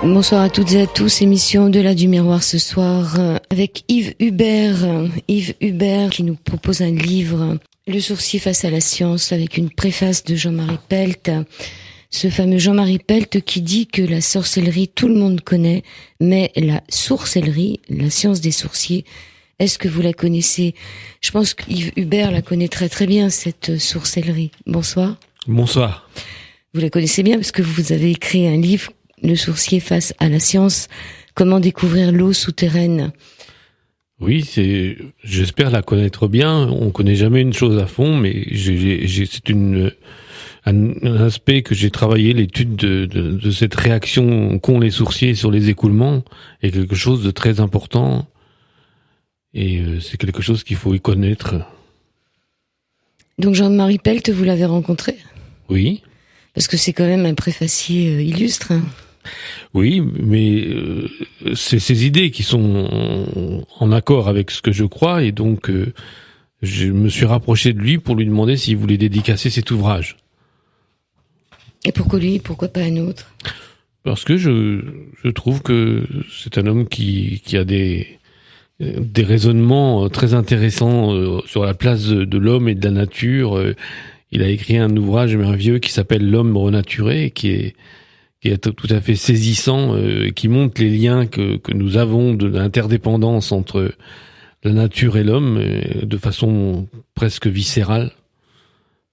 Bonsoir à toutes et à tous, émission Au-delà du miroir ce soir avec Yves Hubert. Yves Hubert qui nous propose un livre, Le sourcier face à la science, avec une préface de Jean-Marie Pelt. Ce fameux Jean-Marie Pelt qui dit que la sorcellerie, tout le monde connaît, mais la sourcellerie, la science des sourciers, est-ce que vous la connaissez? Je pense qu'Yves Hubert la connaît très très bien, cette sourcellerie. Bonsoir. Bonsoir. Vous la connaissez bien parce que vous avez écrit un livre, Le sourcier face à la science, comment découvrir l'eau souterraine. Oui, j'espère la connaître bien. On connaît jamais une chose à fond, mais c'est un aspect que j'ai travaillé, l'étude de cette réaction qu'ont les sourciers sur les écoulements est quelque chose de très important. Et c'est quelque chose qu'il faut y connaître. Donc Jean-Marie Pelt, vous l'avez rencontré? Oui. Parce que c'est quand même un préfacier illustre. Hein. Oui, mais c'est ces idées qui sont en accord avec ce que je crois, et donc je me suis rapproché de lui pour lui demander s'il voulait dédicacer cet ouvrage. Et pourquoi lui, pourquoi pas un autre? Parce que je trouve que c'est un homme qui a des raisonnements très intéressants sur la place de l'homme et de la nature. Il a écrit un ouvrage merveilleux qui s'appelle L'homme renaturé, qui est tout à fait saisissant, qui montre les liens que nous avons de l'interdépendance entre la nature et l'homme, de façon presque viscérale.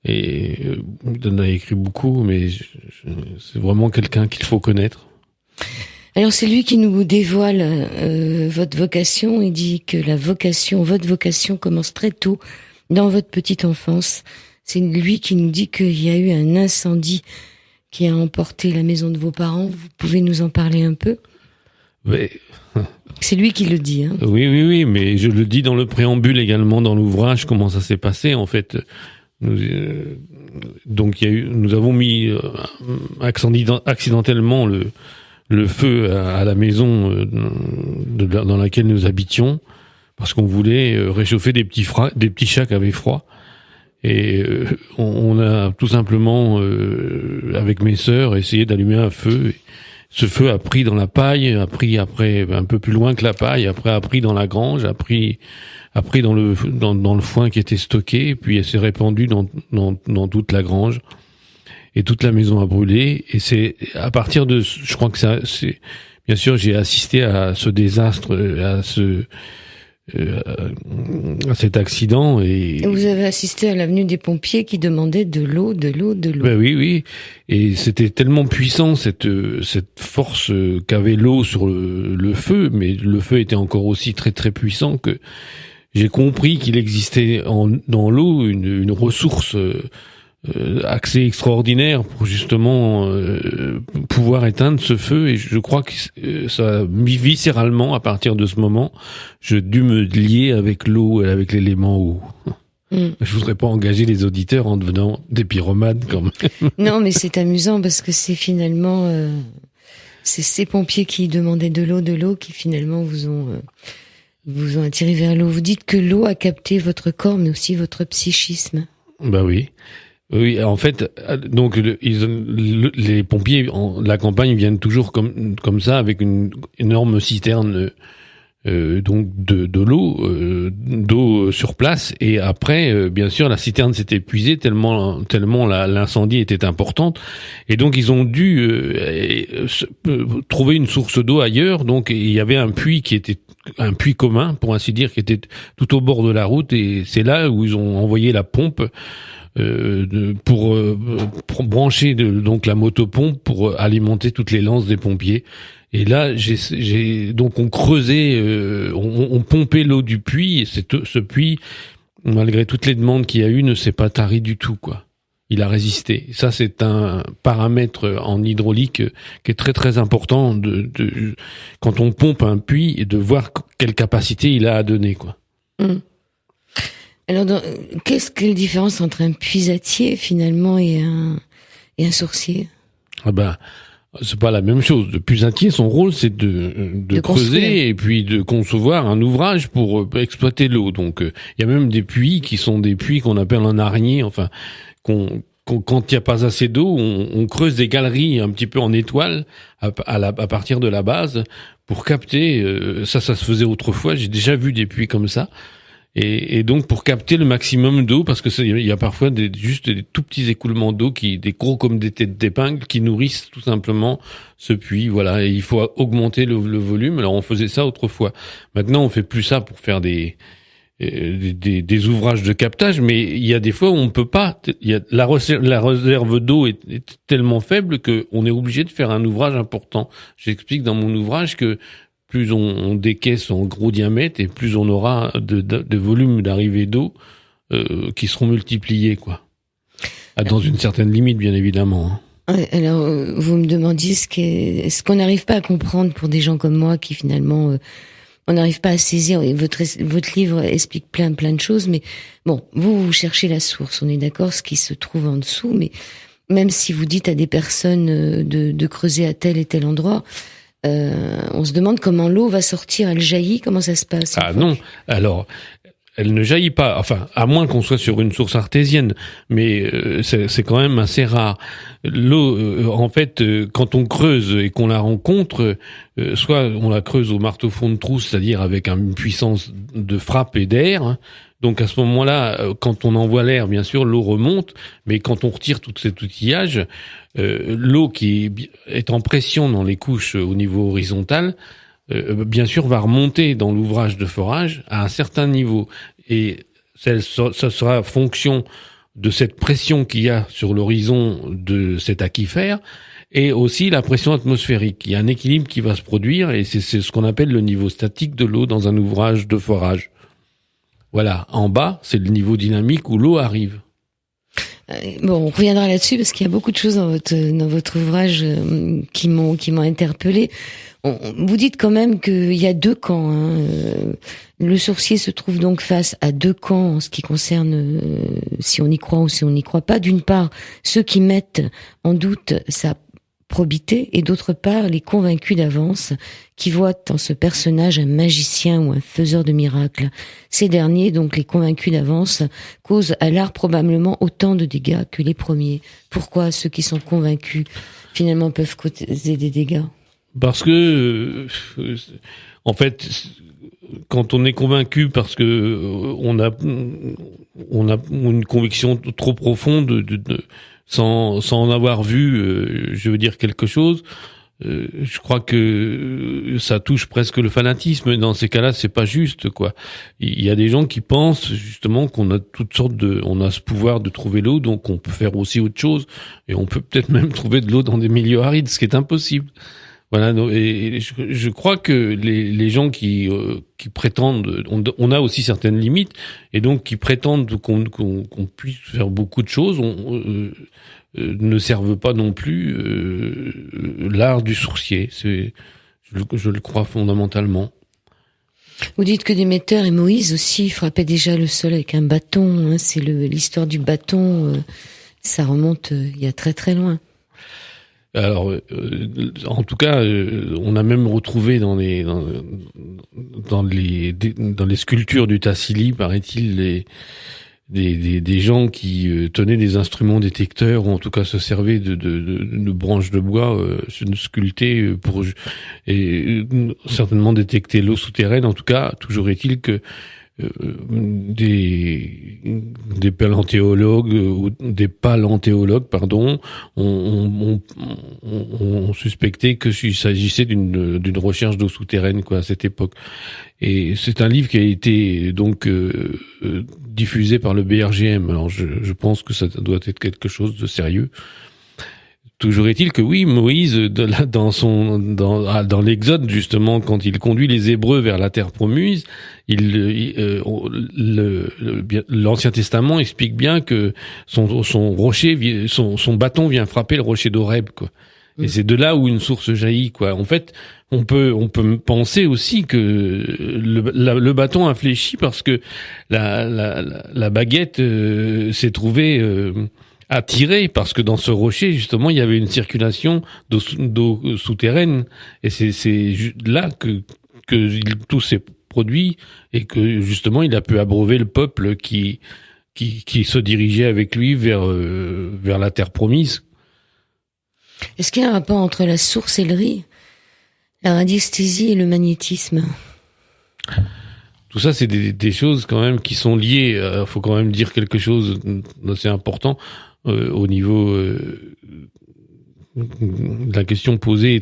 Et il en a écrit beaucoup, mais c'est vraiment quelqu'un qu'il faut connaître. Alors c'est lui qui nous dévoile votre vocation. Il dit que votre vocation commence très tôt, dans votre petite enfance. C'est lui qui nous dit qu'il y a eu un incendie qui a emporté la maison de vos parents. Vous pouvez nous en parler un peu? Mais... C'est lui qui le dit. Hein. Oui, mais je le dis dans le préambule également dans l'ouvrage, comment ça s'est passé en fait. Donc nous avons mis accidentellement le feu à la maison dans laquelle nous habitions, parce qu'on voulait réchauffer des petits chats qui avaient froid. Et on a tout simplement, avec mes sœurs, essayé d'allumer un feu. Ce feu a pris dans la paille, a pris après un peu plus loin que la paille, après a pris dans la grange, a pris dans le foin qui était stocké, et puis elle s'est répandue dans toute la grange. Et toute la maison a brûlé. Et c'est à partir de, je crois que c'est bien sûr, j'ai assisté à ce désastre, à cet accident. Et vous avez assisté à l'avenue des pompiers qui demandaient de l'eau. Ben oui. Et c'était tellement puissant cette force qu'avait l'eau sur le feu, mais le feu était encore aussi très très puissant que j'ai compris qu'il existait dans l'eau une ressource assez extraordinaire pour justement pouvoir éteindre ce feu. Et je crois que ça, viscéralement, à partir de ce moment, j'ai dû me lier avec l'eau et avec l'élément eau. Je voudrais pas engager les auditeurs en devenant des pyromanes quand même. Non, mais c'est amusant parce que c'est finalement c'est ces pompiers qui demandaient de l'eau qui finalement vous ont attiré vers l'eau. Vous dites que l'eau a capté votre corps, mais aussi votre psychisme. Bah oui. Oui, en fait, donc les pompiers de la campagne viennent toujours comme ça avec une énorme citerne donc de l'eau sur place, et après bien sûr la citerne s'est épuisée tellement l'incendie était importante, et donc ils ont dû trouver une source d'eau ailleurs. Donc il y avait un puits qui était un puits commun pour ainsi dire, qui était tout au bord de la route, et c'est là où ils ont envoyé la pompe pour brancher donc la motopompe pour alimenter toutes les lances des pompiers. Et là, donc on creusait, on pompait l'eau du puits, et ce puits, malgré toutes les demandes qu'il y a eu, ne s'est pas tari du tout, quoi. Il a résisté. Ça, c'est un paramètre en hydraulique qui est très très important quand on pompe un puits, et de voir quelle capacité il a à donner, quoi. Alors, quelle différence entre un puisatier finalement et un sourcier? Ah ben, c'est pas la même chose. Le puisatier, son rôle, c'est de creuser et puis de concevoir un ouvrage pour exploiter l'eau. Donc, il y a même des puits qui sont des puits qu'on appelle en araignée, enfin, quand il n'y a pas assez d'eau, on creuse des galeries un petit peu en étoile à partir de la base pour capter. Ça se faisait autrefois. J'ai déjà vu des puits comme ça. Et donc pour capter le maximum d'eau, parce que il y a parfois juste des tout petits écoulements d'eau des gros comme des têtes d'épingle qui nourrissent tout simplement ce puits. Voilà, et il faut augmenter le volume. Alors on faisait ça autrefois. Maintenant on fait plus ça pour faire des ouvrages de captage, mais il y a des fois où on peut pas. Il y a la réserve d'eau est tellement faible que on est obligé de faire un ouvrage important. J'explique dans mon ouvrage que plus on décaisse en gros diamètre et plus on aura de volume d'arrivée d'eau qui seront multipliés, quoi. Dans une certaine limite, bien évidemment. Ouais, alors, vous me demandiez ce qu'on n'arrive pas à comprendre pour des gens comme moi qui finalement on n'arrive pas à saisir. Et votre livre explique plein de choses, mais bon, vous cherchez la source. On est d'accord, ce qui se trouve en dessous, mais même si vous dites à des personnes de creuser à tel et tel endroit. On se demande comment l'eau va sortir, elle jaillit, comment ça se passe? Ah non, alors elle ne jaillit pas, enfin à moins qu'on soit sur une source artésienne, mais c'est quand même assez rare. L'eau, en fait, quand on creuse et qu'on la rencontre, soit on la creuse au marteau fond de trou, c'est-à-dire avec une puissance de frappe et d'air, hein. Donc à ce moment-là, quand on envoie l'air, bien sûr, l'eau remonte, mais quand on retire tout cet outillage, l'eau qui est en pression dans les couches au niveau horizontal, bien sûr, va remonter dans l'ouvrage de forage à un certain niveau. Et ça sera fonction de cette pression qu'il y a sur l'horizon de cet aquifère et aussi la pression atmosphérique. Il y a un équilibre qui va se produire et c'est ce qu'on appelle le niveau statique de l'eau dans un ouvrage de forage. Voilà, en bas, c'est le niveau dynamique où l'eau arrive. Bon, on reviendra là-dessus parce qu'il y a beaucoup de choses dans votre ouvrage qui m'ont interpellée. Vous dites quand même qu'il y a deux camps. Hein. Le sourcier se trouve donc face à deux camps en ce qui concerne si on y croit ou si on n'y croit pas. D'une part, ceux qui mettent en doute sa probité et d'autre part, les convaincus d'avance qui voient en ce personnage un magicien ou un faiseur de miracles. Ces derniers, donc les convaincus d'avance, causent à l'art probablement autant de dégâts que les premiers. Pourquoi ceux qui sont convaincus finalement peuvent causer des dégâts ? Parce que, en fait, quand on est convaincu parce que on a une conviction trop profonde sans en avoir vu, je veux dire quelque chose, je crois que ça touche presque le fanatisme. Dans ces cas-là, c'est pas juste, quoi. Il y a des gens qui pensent justement qu'on a toutes sortes on a ce pouvoir de trouver l'eau, donc on peut faire aussi autre chose, et on peut peut-être même trouver de l'eau dans des milieux arides, ce qui est impossible. Voilà, et je crois que les gens qui prétendent, on a aussi certaines limites, et donc qui prétendent qu'on puisse faire beaucoup de choses, ne servent pas non plus l'art du sourcier. Je le crois fondamentalement. Vous dites que Déméter et Moïse aussi frappaient déjà le sol avec un bâton. Hein, c'est l'histoire du bâton, ça remonte il y a très très loin. Alors, en tout cas, on a même retrouvé dans les sculptures du Tassili, paraît-il, des gens qui tenaient des instruments détecteurs, ou en tout cas se servaient de branches de bois sculptées pour certainement détecter l'eau souterraine. En tout cas, toujours est-il que des paléontologues, pardon, ont suspecté que il s'agissait d'une recherche d'eau souterraine, quoi, à cette époque. Et c'est un livre qui a été donc diffusé par le BRGM. Alors je pense que ça doit être quelque chose de sérieux. Toujours est-il que oui, Moïse, dans l'Exode, justement, quand il conduit les Hébreux vers la terre promise, l'Ancien Testament explique bien que son bâton vient frapper le rocher d'Horeb, quoi. Et c'est de là où une source jaillit, quoi. En fait, on peut penser aussi que le bâton a fléchi parce que la baguette s'est trouvée attiré parce que dans ce rocher justement il y avait une circulation d'eau souterraine et c'est là que tout s'est produit et que justement il a pu abreuver le peuple qui qui se dirigeait avec lui vers la terre promise. Est-ce qu'il y a un rapport entre la sorcellerie, la radiesthésie et le magnétisme? Tout ça, c'est des choses quand même qui sont liées. Faut quand même dire quelque chose d'assez important au niveau de la question posée est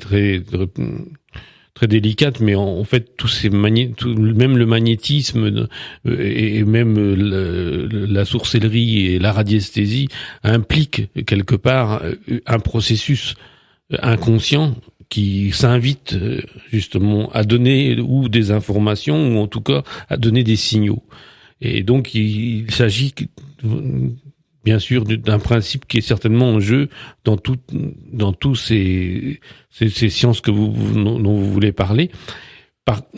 très délicate, mais en fait tous ces même le magnétisme et même la sorcellerie et la radiesthésie impliquent quelque part un processus inconscient qui s'invite justement à donner ou des informations ou en tout cas à donner des signaux. Et donc il s'agit bien sûr d'un principe qui est certainement en jeu dans tous ces sciences dont vous voulez parler.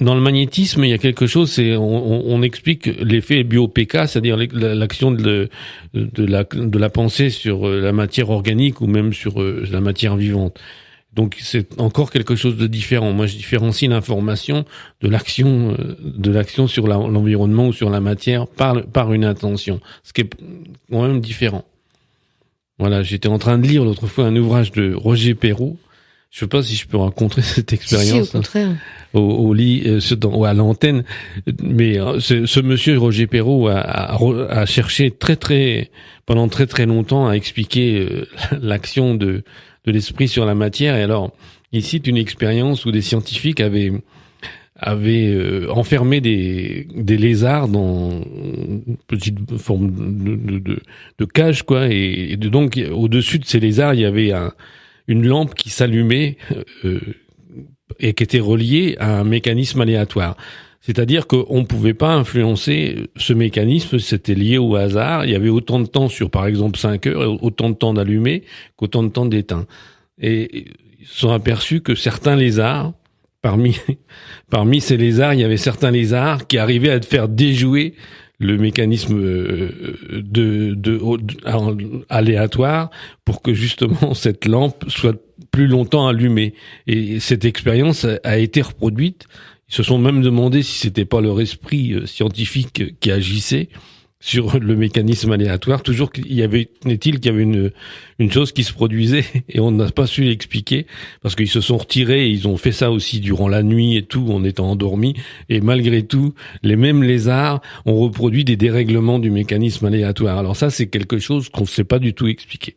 Dans le magnétisme, il y a quelque chose, on explique l'effet bio-PK, c'est-à-dire l'action de la pensée sur la matière organique ou même sur la matière vivante. Donc c'est encore quelque chose de différent. Moi, je différencie l'information de l'action sur l'environnement ou sur la matière par une intention, ce qui est quand même différent. Voilà, j'étais en train de lire l'autre fois un ouvrage de Roger Perrault. Je sais pas si je peux raconter cette expérience. Si, au contraire. Au lit, à l'antenne. Mais ce monsieur Roger Perrault a cherché pendant très longtemps à expliquer l'action de l'esprit sur la matière. Et alors, il cite une expérience où des scientifiques avaient enfermé des lézards dans une petite forme de cage, quoi. Et donc, au-dessus de ces lézards, il y avait une lampe qui s'allumait et qui était reliée à un mécanisme aléatoire. C'est-à-dire qu'on ne pouvait pas influencer ce mécanisme, c'était lié au hasard. Il y avait autant de temps sur, par exemple, 5 heures, autant de temps d'allumer qu'autant de temps d'éteindre. Et ils se sont aperçus que certains lézards, parmi ces lézards, il y avait certains lézards qui arrivaient à faire déjouer le mécanisme aléatoire pour que justement cette lampe soit plus longtemps allumée. Et cette expérience a été reproduite. Ils se sont même demandé si c'était pas leur esprit scientifique qui agissait sur le mécanisme aléatoire. Toujours n'est-il qu'il y avait une chose qui se produisait et on n'a pas su l'expliquer parce qu'ils se sont retirés et ils ont fait ça aussi durant la nuit et tout en étant endormis. Et malgré tout, les mêmes lézards ont reproduit des dérèglements du mécanisme aléatoire. Alors ça, c'est quelque chose qu'on ne sait pas du tout expliquer.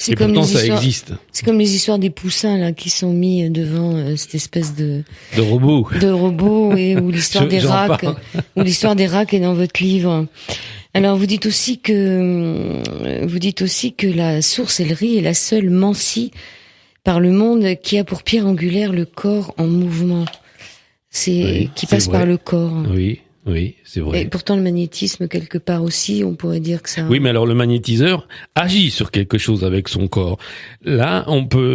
Et pourtant, ça existe. C'est comme les histoires des poussins là qui sont mis devant cette espèce de robot, ou l'histoire des rats, ou l'histoire des rats qui est dans votre livre. Alors vous dites aussi que la sorcellerie est la seule mancie par le monde qui a pour pierre angulaire le corps en mouvement. Qui passe par le corps. Oui, c'est vrai. Et pourtant le magnétisme quelque part aussi, on pourrait dire que ça. Oui, mais alors le magnétiseur agit sur quelque chose avec son corps. Là,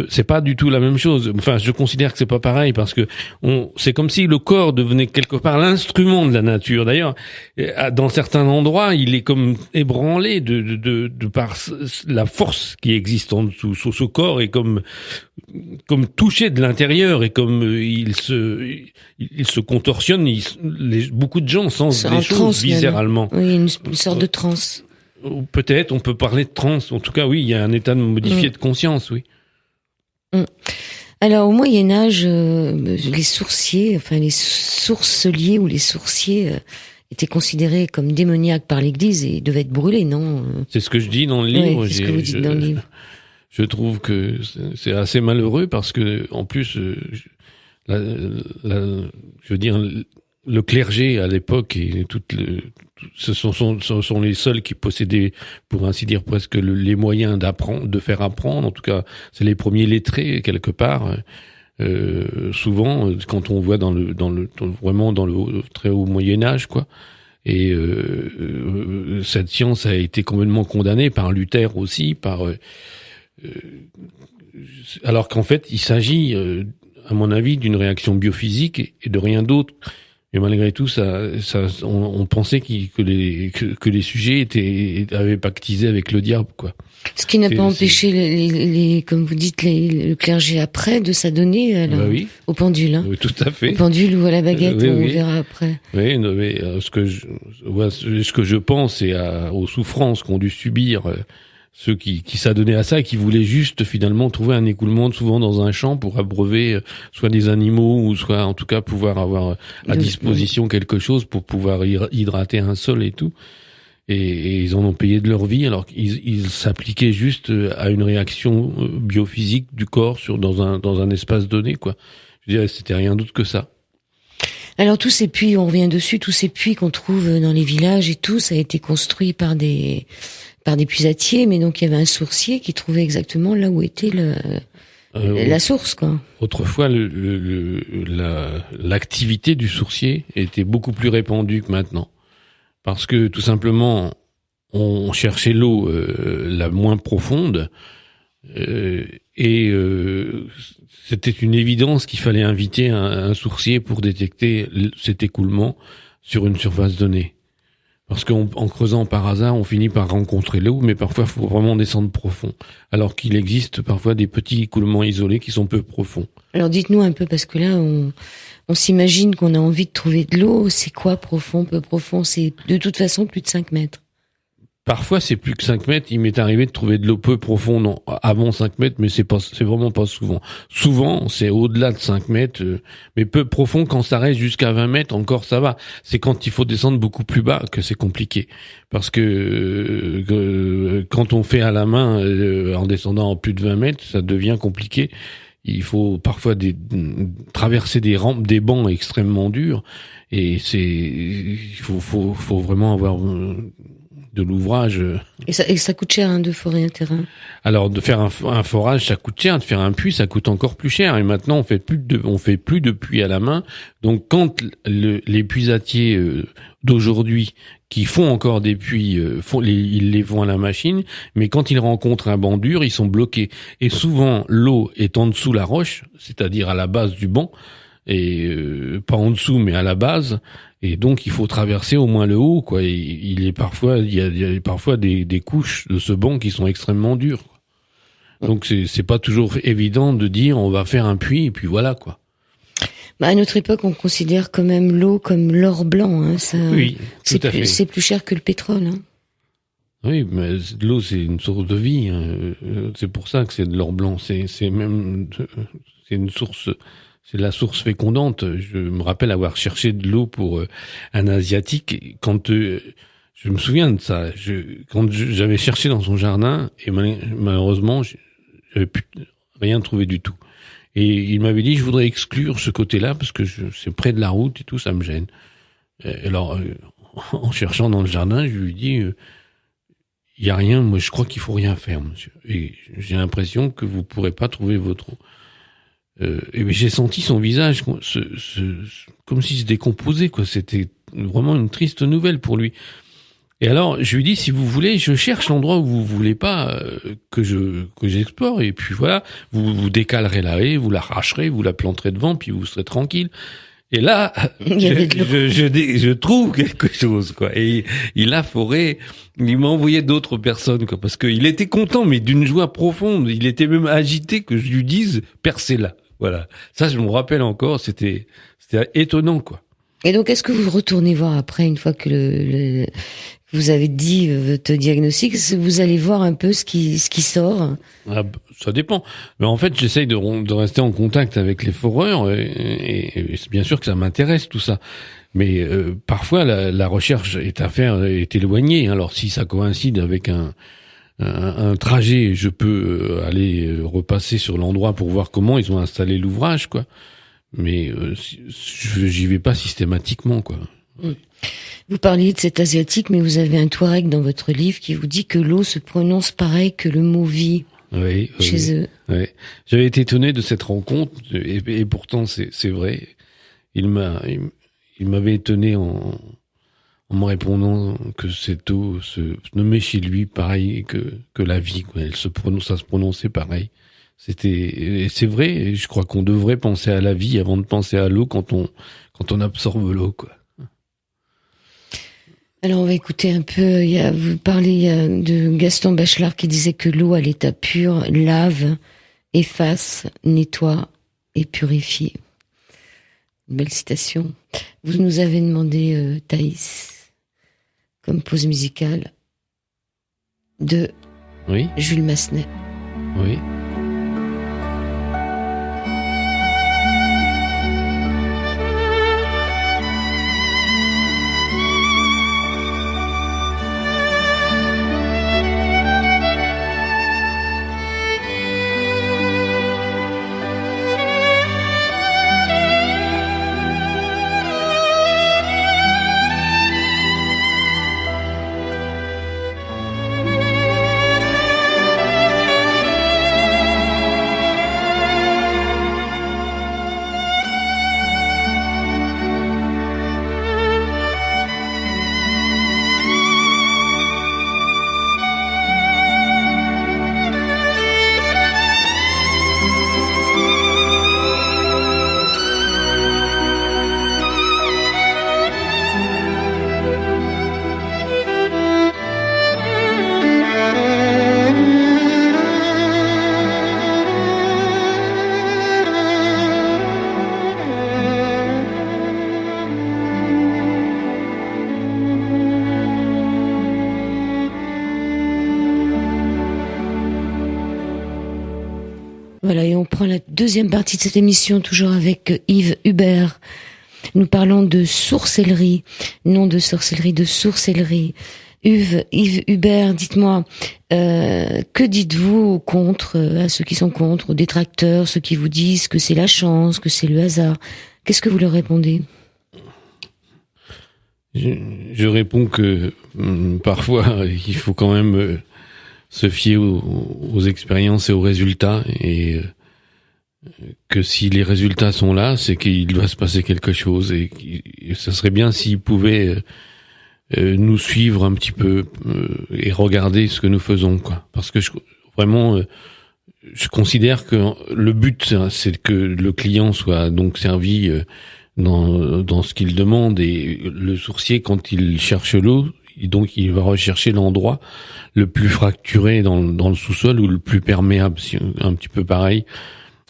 c'est pas du tout la même chose. Enfin, je considère que c'est pas pareil parce que c'est comme si le corps devenait quelque part l'instrument de la nature. D'ailleurs, dans certains endroits, il est comme ébranlé de par la force qui existe en dessous. Ce corps est comme touché de l'intérieur et comme il se contorsionne. Beaucoup de gens sentent des choses viscéralement. Oui, une sorte de transe. Peut-être, on peut parler de transe. En tout cas, oui, il y a un état modifié de conscience, oui. Alors, au Moyen-Âge, les sorciers, enfin les sorceliers ou les sorciers étaient considérés comme démoniaques par l'Église et devaient être brûlés, non? C'est ce que je dis dans le livre. Oui, c'est ce que vous dites dans le livre. Je trouve que c'est assez malheureux parce que, en plus, je veux dire, le clergé à l'époque et ce sont les seuls qui possédaient, pour ainsi dire, presque les moyens de faire apprendre. En tout cas, c'est les premiers lettrés quelque part. Souvent, quand on voit vraiment dans le très haut Moyen Âge, quoi. Et cette science a été complètement condamnée par Luther aussi, alors qu'en fait, il s'agit, à mon avis, d'une réaction biophysique et de rien d'autre. Et malgré tout, on pensait que les sujets avaient pactisé avec le diable, quoi. Ce qui n'a pas empêché les comme vous dites, le clergé après de s'adonner oui. au pendule. Hein. Oui, tout à fait. Au pendule ou à la baguette, oui, on verra après. Oui, mais ce que je pense, c'est aux souffrances qu'ont dû subir ceux qui s'adonnaient à ça et qui voulaient juste finalement trouver un écoulement, souvent dans un champ, pour abreuver soit des animaux ou soit en tout cas pouvoir avoir à disposition quelque chose pour pouvoir hydrater un sol et tout. Et ils en ont payé de leur vie, alors qu'ils s'appliquaient juste à une réaction biophysique du corps dans un espace donné, quoi. Je dirais, c'était rien d'autre que ça. Alors tous ces puits, on revient dessus, tous ces puits qu'on trouve dans les villages et tout, ça a été construit par des puisatiers, mais donc il y avait un sourcier qui trouvait exactement là où était la source, quoi. Autrefois, l'activité du sourcier était beaucoup plus répandue que maintenant. Parce que tout simplement, on cherchait l'eau la moins profonde et c'était une évidence qu'il fallait inviter un sourcier pour détecter cet écoulement sur une surface donnée. Parce qu'en creusant par hasard, on finit par rencontrer l'eau, mais parfois il faut vraiment descendre profond. Alors qu'il existe parfois des petits écoulements isolés qui sont peu profonds. Alors dites-nous un peu, parce que là, on s'imagine qu'on a envie de trouver de l'eau. C'est quoi profond, peu profond? C'est de toute façon plus de 5 mètres. Parfois, c'est plus que 5 mètres. Il m'est arrivé de trouver de l'eau peu profonde avant 5 mètres, mais c'est vraiment pas souvent. Souvent, c'est au-delà de 5 mètres, mais peu profond. Quand ça reste jusqu'à 20 mètres, encore ça va. C'est quand il faut descendre beaucoup plus bas que c'est compliqué. Parce que quand on fait à la main, en descendant en plus de 20 mètres, ça devient compliqué. Il faut parfois traverser des rampes, des bancs extrêmement durs, et il faut vraiment avoir de l'ouvrage. Et ça coûte cher, hein, de forer un terrain. Alors, de faire un forage, ça coûte cher. De faire un puits, ça coûte encore plus cher. Et maintenant, on fait plus de puits à la main. Donc, quand les puisatiers d'aujourd'hui, qui font encore des puits, ils les font à la machine, mais quand ils rencontrent un banc dur, ils sont bloqués. Et souvent, l'eau est en dessous la roche, c'est-à-dire à la base du banc, et pas en dessous, mais à la base. Et donc, il faut traverser au moins le haut, quoi. Et il y a parfois des couches de ce banc qui sont extrêmement dures. Donc, c'est pas toujours évident de dire on va faire un puits et puis voilà, quoi. Bah, à notre époque, on considère quand même l'eau comme l'or blanc, hein. Ça, oui, tout à fait. C'est plus cher que le pétrole, hein. Oui, mais l'eau, c'est une source de vie, hein. C'est pour ça que c'est de l'or blanc. C'est une source. C'est la source fécondante. Je me rappelle avoir cherché de l'eau pour un Asiatique. Quand je me souviens de ça, quand j'avais cherché dans son jardin, et malheureusement, j'avais rien trouvé du tout. Et il m'avait dit, je voudrais exclure ce côté-là parce que c'est près de la route et tout, ça me gêne. Et alors, en cherchant dans le jardin, je lui ai dit, il y a rien. Moi, je crois qu'il faut rien faire, monsieur. Et j'ai l'impression que vous pourrez pas trouver votre eau. Et j'ai senti son visage comme s'il se décomposait, quoi. C'était vraiment une triste nouvelle pour lui. Et alors, je lui dis, si vous voulez, je cherche l'endroit où vous voulez pas que j'explore. Et puis voilà, vous décalerez la haie, vous l'arracherez, vous la planterez devant, puis vous serez tranquille. Et là, je trouve quelque chose, quoi. Et il a foré, il m'a envoyé d'autres personnes, quoi, parce qu'il était content, mais d'une joie profonde. Il était même agité que je lui dise, percez-la. Voilà. Ça, je me rappelle encore, c'était étonnant, quoi. Et donc, est-ce que vous retournez voir après, une fois que vous avez dit votre diagnostic, vous allez voir un peu ce qui sort? Ah, ça dépend. Mais en fait, j'essaye de rester en contact avec les foreurs et c'est bien sûr que ça m'intéresse tout ça. Mais parfois, la recherche est éloignée. Alors, si ça coïncide avec un trajet, je peux aller repasser sur l'endroit pour voir comment ils ont installé l'ouvrage, quoi. Mais j'y vais pas systématiquement, quoi. Vous parliez de cet Asiatique, mais vous avez un Touareg dans votre livre qui vous dit que l'eau se prononce pareil que le mot vie. Oui, chez eux. Oui. J'avais été étonné de cette rencontre et pourtant c'est vrai. Il m'avait étonné en me répondant que cette eau se nommait chez lui pareil que la vie, quoi. Ça se prononçait pareil. C'est vrai, et je crois qu'on devrait penser à la vie avant de penser à l'eau quand on absorbe l'eau, quoi. Alors on va écouter un peu, vous parlez de Gaston Bachelard qui disait que l'eau à l'état pur lave, efface, nettoie et purifie. Une belle citation. Vous nous avez demandé, Thaïs, comme pause musicale, de Jules Massenet. Oui. Voilà, et on prend la deuxième partie de cette émission, toujours avec Yves Hubert. Nous parlons de sourcellerie, non de sorcellerie, de sourcellerie. Yves Hubert, dites-moi, que dites-vous contre, à ceux qui sont contre, aux détracteurs, ceux qui vous disent que c'est la chance, que c'est le hasard? Qu'est-ce que vous leur répondez? Je réponds que parfois, il faut quand même se fier aux expériences et aux résultats, et que si les résultats sont là, c'est qu'il doit se passer quelque chose, et ça serait bien s'ils pouvaient nous suivre un petit peu et regarder ce que nous faisons, quoi. Parce que vraiment, je considère que le but, c'est que le client soit donc servi dans ce qu'il demande, et le sourcier, quand il cherche l'eau, donc il va rechercher l'endroit le plus fracturé dans le sous-sol, ou le plus perméable, un petit peu pareil,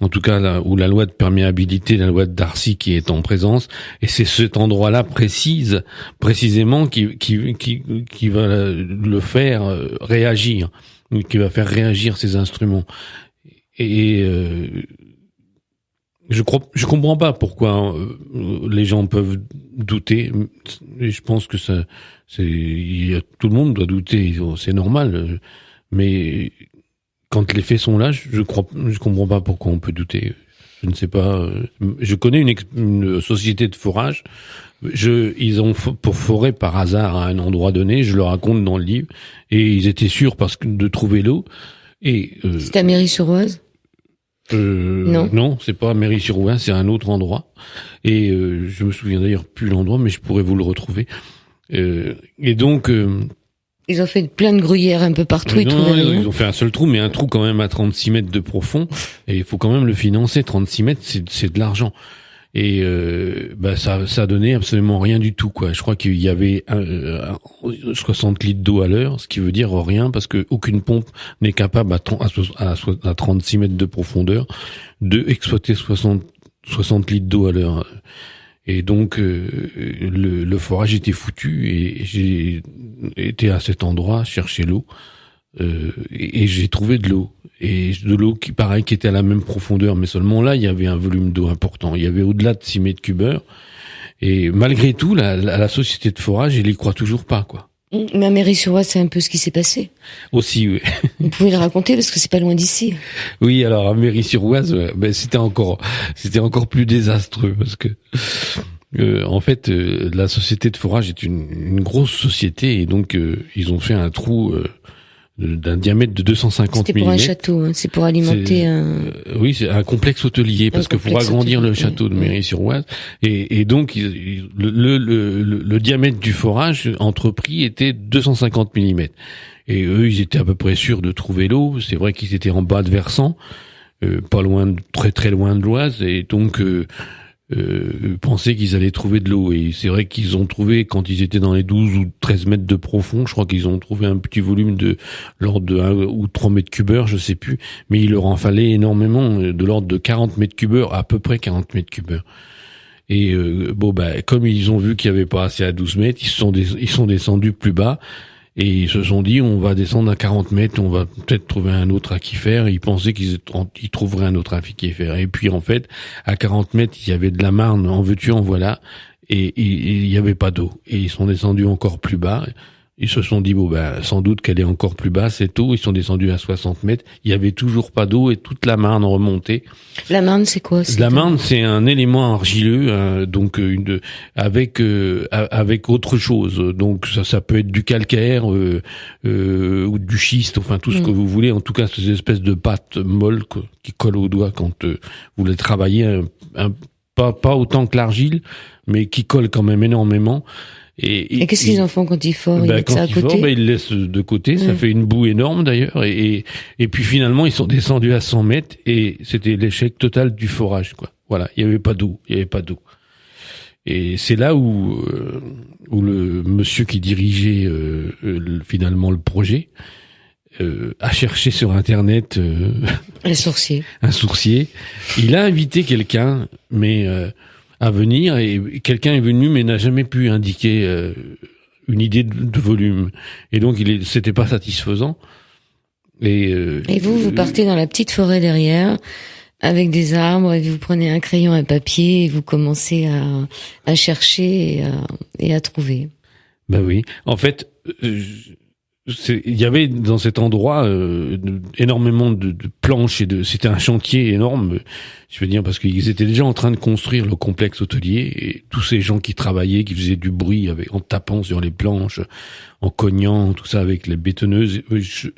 en tout cas là où la loi de perméabilité, la loi de Darcy qui est en présence, et c'est cet endroit-là précisément qui va le faire réagir, qui va faire réagir ces instruments. Et je comprends pas pourquoi les gens peuvent douter. Et je pense que tout le monde doit douter, c'est normal. Mais quand les faits sont là, je comprends pas pourquoi on peut douter. Je ne sais pas. Je connais une société de forage. Ils ont pour forer par hasard à un endroit donné. Je le raconte dans le livre. Et ils étaient sûrs de trouver l'eau. Et c'est à Méry-sur-Oise? Non, c'est pas Méry-sur-Oise, c'est un autre endroit. Et je me souviens d'ailleurs plus l'endroit, mais je pourrais vous le retrouver. Et donc ils ont fait plein de gruyères un peu partout. Ils ont fait un seul trou, mais un trou quand même à 36 mètres de profond. Et il faut quand même le financer. 36 mètres, c'est de l'argent. Et ça donnait absolument rien du tout, quoi. Je crois qu'il y avait 60 litres d'eau à l'heure, ce qui veut dire rien, parce que aucune pompe n'est capable à 36 mètres de profondeur de exploiter 60 litres d'eau à l'heure. Et donc le forage était foutu, et j'ai été à cet endroit chercher l'eau, et j'ai trouvé de l'eau. Et de l'eau qui était à la même profondeur, mais seulement là il y avait un volume d'eau important, il y avait au-delà de 6 mètres cubes heure, et malgré tout la société de forage, elle y croit toujours pas, quoi. Mais à Méry-sur-Oise, c'est un peu ce qui s'est passé aussi. Oui. Vous pouvez le raconter, parce que c'est pas loin d'ici. Oui, alors à Méry-sur-Oise, c'était encore plus désastreux, parce que en fait la société de forage est une grosse société, et donc ils ont fait un trou d'un diamètre de 250 mm. C'était pour un château, hein. C'est pour alimenter oui, c'est un complexe hôtelier, parce que pour agrandir le château de Méry-sur-Oise, et donc le diamètre du forage entrepris était 250 mm. Et eux, ils étaient à peu près sûrs de trouver l'eau. C'est vrai qu'ils étaient en bas de versant. pas loin, très très loin de l'Oise, et donc pensaient qu'ils allaient trouver de l'eau. Et c'est vrai qu'ils ont trouvé, quand ils étaient dans les 12 ou 13 mètres de profond, je crois qu'ils ont trouvé un petit volume de l'ordre de 1 ou 3 mètres cubeurs, je sais plus, mais il leur en fallait énormément, de l'ordre de 40 mètres cubeurs, à peu près 40 mètres cubeurs. Et comme ils ont vu qu'il n'y avait pas assez à 12 mètres, ils sont descendus plus bas, et ils se sont dit, on va descendre à 40 mètres, on va peut-être trouver un autre aquifère. Ils pensaient qu'ils trouveraient un autre aquifère. Et puis, en fait, à 40 mètres, il y avait de la Marne, en veux-tu, en voilà, et il n'y avait pas d'eau. Et ils sont descendus encore plus bas. Ils se sont dit, sans doute qu'elle est encore plus basse, cette eau. Ils sont descendus à 60 mètres. Il y avait toujours pas d'eau et toute la Marne remontait. La Marne, c'est quoi? La Marne, c'est un élément argileux, donc avec autre chose. Donc ça peut être du calcaire ou du schiste, enfin tout ce que vous voulez. En tout cas, ces espèces de pâtes molles qui collent aux doigts quand vous les travaillez, pas autant que l'argile, mais qui collent quand même énormément. Et qu'est-ce qu'ils en font quand ils forent? Ils mettent ça à côté? Quand ils forent, ils le laissent de côté. Ça fait une boue énorme d'ailleurs. Et puis finalement, ils sont descendus à 100 mètres et c'était l'échec total du forage, quoi. Voilà, il y avait pas d'eau. Et c'est là où le monsieur qui dirigeait finalement le projet a cherché sur Internet un sourcier. Il a invité quelqu'un, mais à venir, et quelqu'un est venu mais n'a jamais pu indiquer une idée de volume, et donc c'était pas satisfaisant. Et vous partez dans la petite forêt derrière avec des arbres, et vous prenez un crayon, un papier, et vous commencez à chercher et à trouver. Ben oui, en fait il y avait dans cet endroit énormément de planches, c'était un chantier énorme, je veux dire, parce qu'ils étaient déjà en train de construire le complexe hôtelier, et tous ces gens qui travaillaient, qui faisaient du bruit en tapant sur les planches, en cognant, tout ça avec les bétonneuses.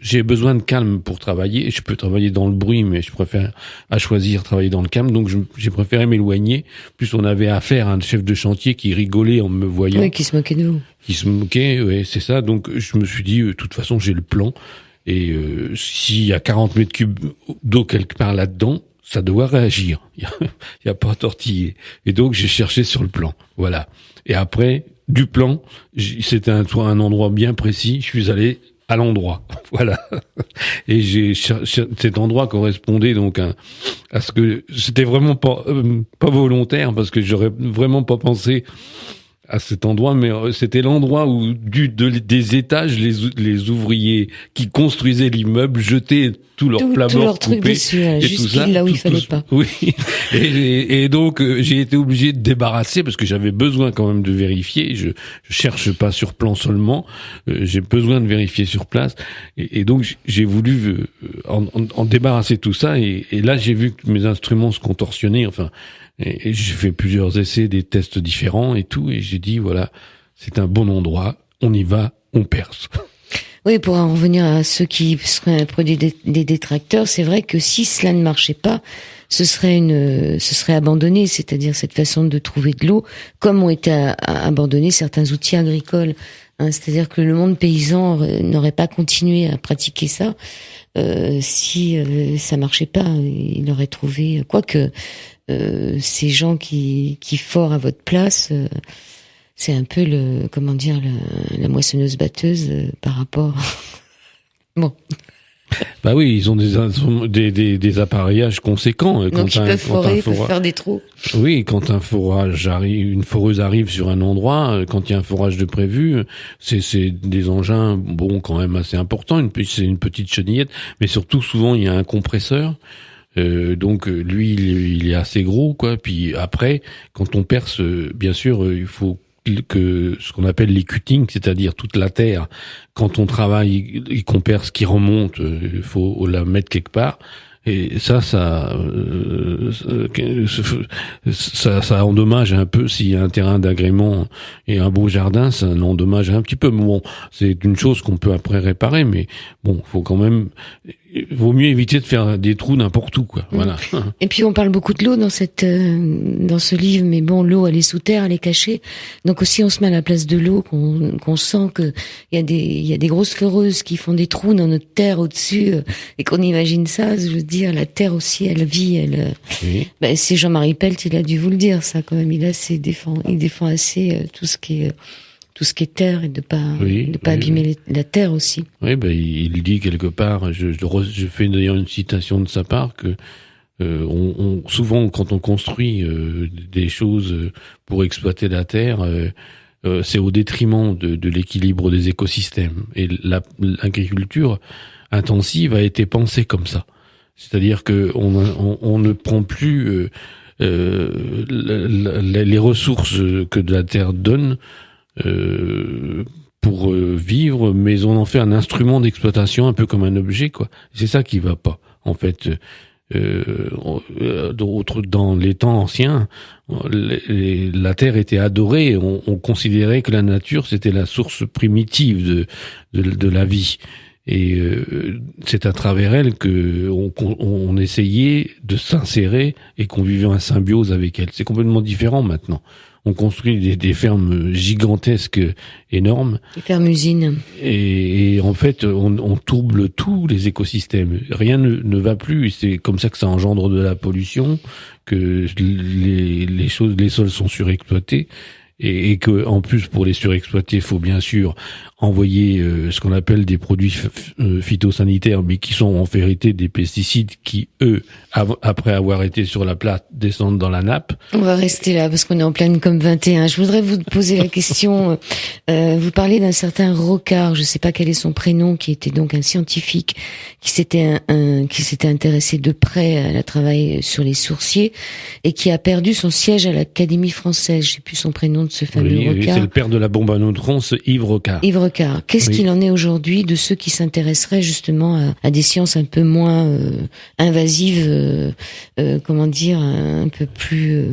J'ai besoin de calme pour travailler. Je peux travailler dans le bruit, mais je préfère à choisir travailler dans le calme. Donc j'ai préféré m'éloigner. Plus on avait affaire à un chef de chantier qui rigolait en me voyant. Oui, qui se moquait de nous. Qui se moquait, ouais, c'est ça. Donc je me suis dit, de toute façon, j'ai le plan. Et s'il y a 40 mètres cubes d'eau quelque part là-dedans, ça doit réagir. Il y a pas à tortiller. Et donc j'ai cherché sur le plan. Voilà. Et après, du plan, c'était un endroit bien précis. Je suis allé à l'endroit. Voilà. Et cet endroit correspondait donc à ce que c'était vraiment pas volontaire, parce que j'aurais vraiment pas pensé à cet endroit, mais c'était l'endroit où des étages, les ouvriers qui construisaient l'immeuble jetaient tout leur plat-bord coupé et tout ça, là où il fallait pas. Oui. Et donc j'ai été obligé de débarrasser, parce que j'avais besoin quand même de vérifier. Je cherche pas sur plan seulement, j'ai besoin de vérifier sur place. Et donc j'ai voulu en débarrasser tout ça. Et là j'ai vu que mes instruments se contorsionnaient. Enfin. Et j'ai fait plusieurs essais, des tests différents et tout, et j'ai dit, voilà, c'est un bon endroit, on y va, on perce. Oui, pour en revenir à ceux qui seraient un produit des détracteurs, c'est vrai que si cela ne marchait pas, ce serait abandonné, c'est-à-dire cette façon de trouver de l'eau, comme ont été abandonnés certains outils agricoles. C'est-à-dire que le monde paysan n'aurait pas continué à pratiquer ça si ça marchait pas. Il aurait trouvé, quoique ces gens qui forent à votre place, c'est un peu la moissonneuse batteuse par rapport. Bon. Bah oui, ils ont des appareillages conséquents. Donc ils peuvent forer, ils peuvent faire des trous. Oui, quand un forage arrive, une foreuse arrive sur un endroit, quand il y a un forage de prévu, c'est des engins, quand même assez importants. C'est une petite chenillette, mais surtout souvent il y a un compresseur. Donc lui, il est assez gros, quoi. Puis après, quand on perce, bien sûr, il faut que ce qu'on appelle les cuttings, c'est-à-dire toute la terre, quand on travaille et qu'on perce, qui remonte, il faut la mettre quelque part. Et ça endommage un peu. S'il y a un terrain d'agrément et un beau jardin, ça endommage un petit peu. Mais bon, c'est une chose qu'on peut après réparer, mais bon, faut quand même. vaut mieux éviter de faire des trous n'importe où, quoi. Voilà. Et puis on parle beaucoup de l'eau dans ce livre, mais bon, l'eau elle est sous terre, elle est cachée. Donc aussi on se met à la place de l'eau, qu'on sent que il y a des grosses foreuses qui font des trous dans notre terre au-dessus, et qu'on imagine ça. Je veux dire, la terre aussi, elle vit, Oui. C'est Jean-Marie Pelt, il a dû vous le dire ça quand même. Il défend assez tout ce qui est terre, et de pas abîmer la terre aussi. Oui, il dit quelque part, je fais d'ailleurs une citation de sa part, que souvent quand on construit des choses pour exploiter la terre, c'est au détriment de l'équilibre des écosystèmes. Et l'agriculture intensive a été pensée comme ça. C'est-à-dire que on ne prend plus les ressources que la terre donne pour vivre, mais on en fait un instrument d'exploitation, un peu comme un objet, quoi. C'est ça qui va pas, en fait. Dans les temps anciens, la terre était adorée. On considérait que la nature c'était la source primitive de la vie. Et c'est à travers elle que on essayait de s'insérer et qu'on vivait en symbiose avec elle. C'est complètement différent maintenant. On construit des fermes gigantesques, énormes. Des fermes-usines. Et en fait, on tourbe tous les écosystèmes. Rien ne va plus. C'est comme ça que ça engendre de la pollution, que les sols sont surexploités. Et que en plus, pour les surexploiter, il faut bien sûr envoyer ce qu'on appelle des produits phytosanitaires, mais qui sont en vérité des pesticides qui, eux, après avoir été sur la plate, descendent dans la nappe. On va rester là parce qu'on est en pleine COP21. Je voudrais vous poser la question. Vous parlez d'un certain Rocard, je ne sais pas quel est son prénom, qui était donc un scientifique qui s'était intéressé de près à la travail sur les sourciers et qui a perdu son siège à l'Académie française. Je sais plus son prénom de ce fameux Rocard. Oui, c'est le père de la bombe à neutrons, Yves Rocard. Yves Rocard. Qu'est-ce qu'il en est aujourd'hui de ceux qui s'intéresseraient justement à des sciences un peu moins invasives, comment dire, un peu plus...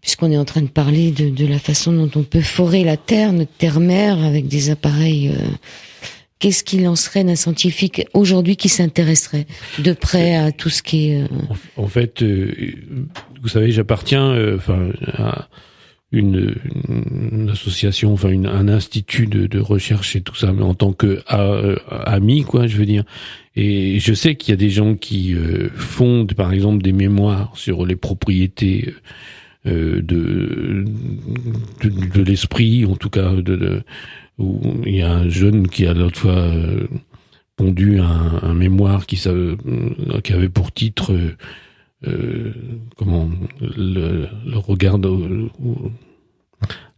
puisqu'on est en train de parler de la façon dont on peut forer la terre, notre terre-mère, avec des appareils... Qu'est-ce qu'il en serait d'un scientifique aujourd'hui qui s'intéresserait de près à tout ce qui est... En fait, vous savez, j'appartiens à une association, un institut de recherche et tout ça, mais en tant que ami, quoi, je veux dire. Et je sais qu'il y a des gens qui font, par exemple, des mémoires sur les propriétés de l'esprit, en tout cas, où il y a un jeune qui a l'autre fois pondu un mémoire qui avait pour titre le regard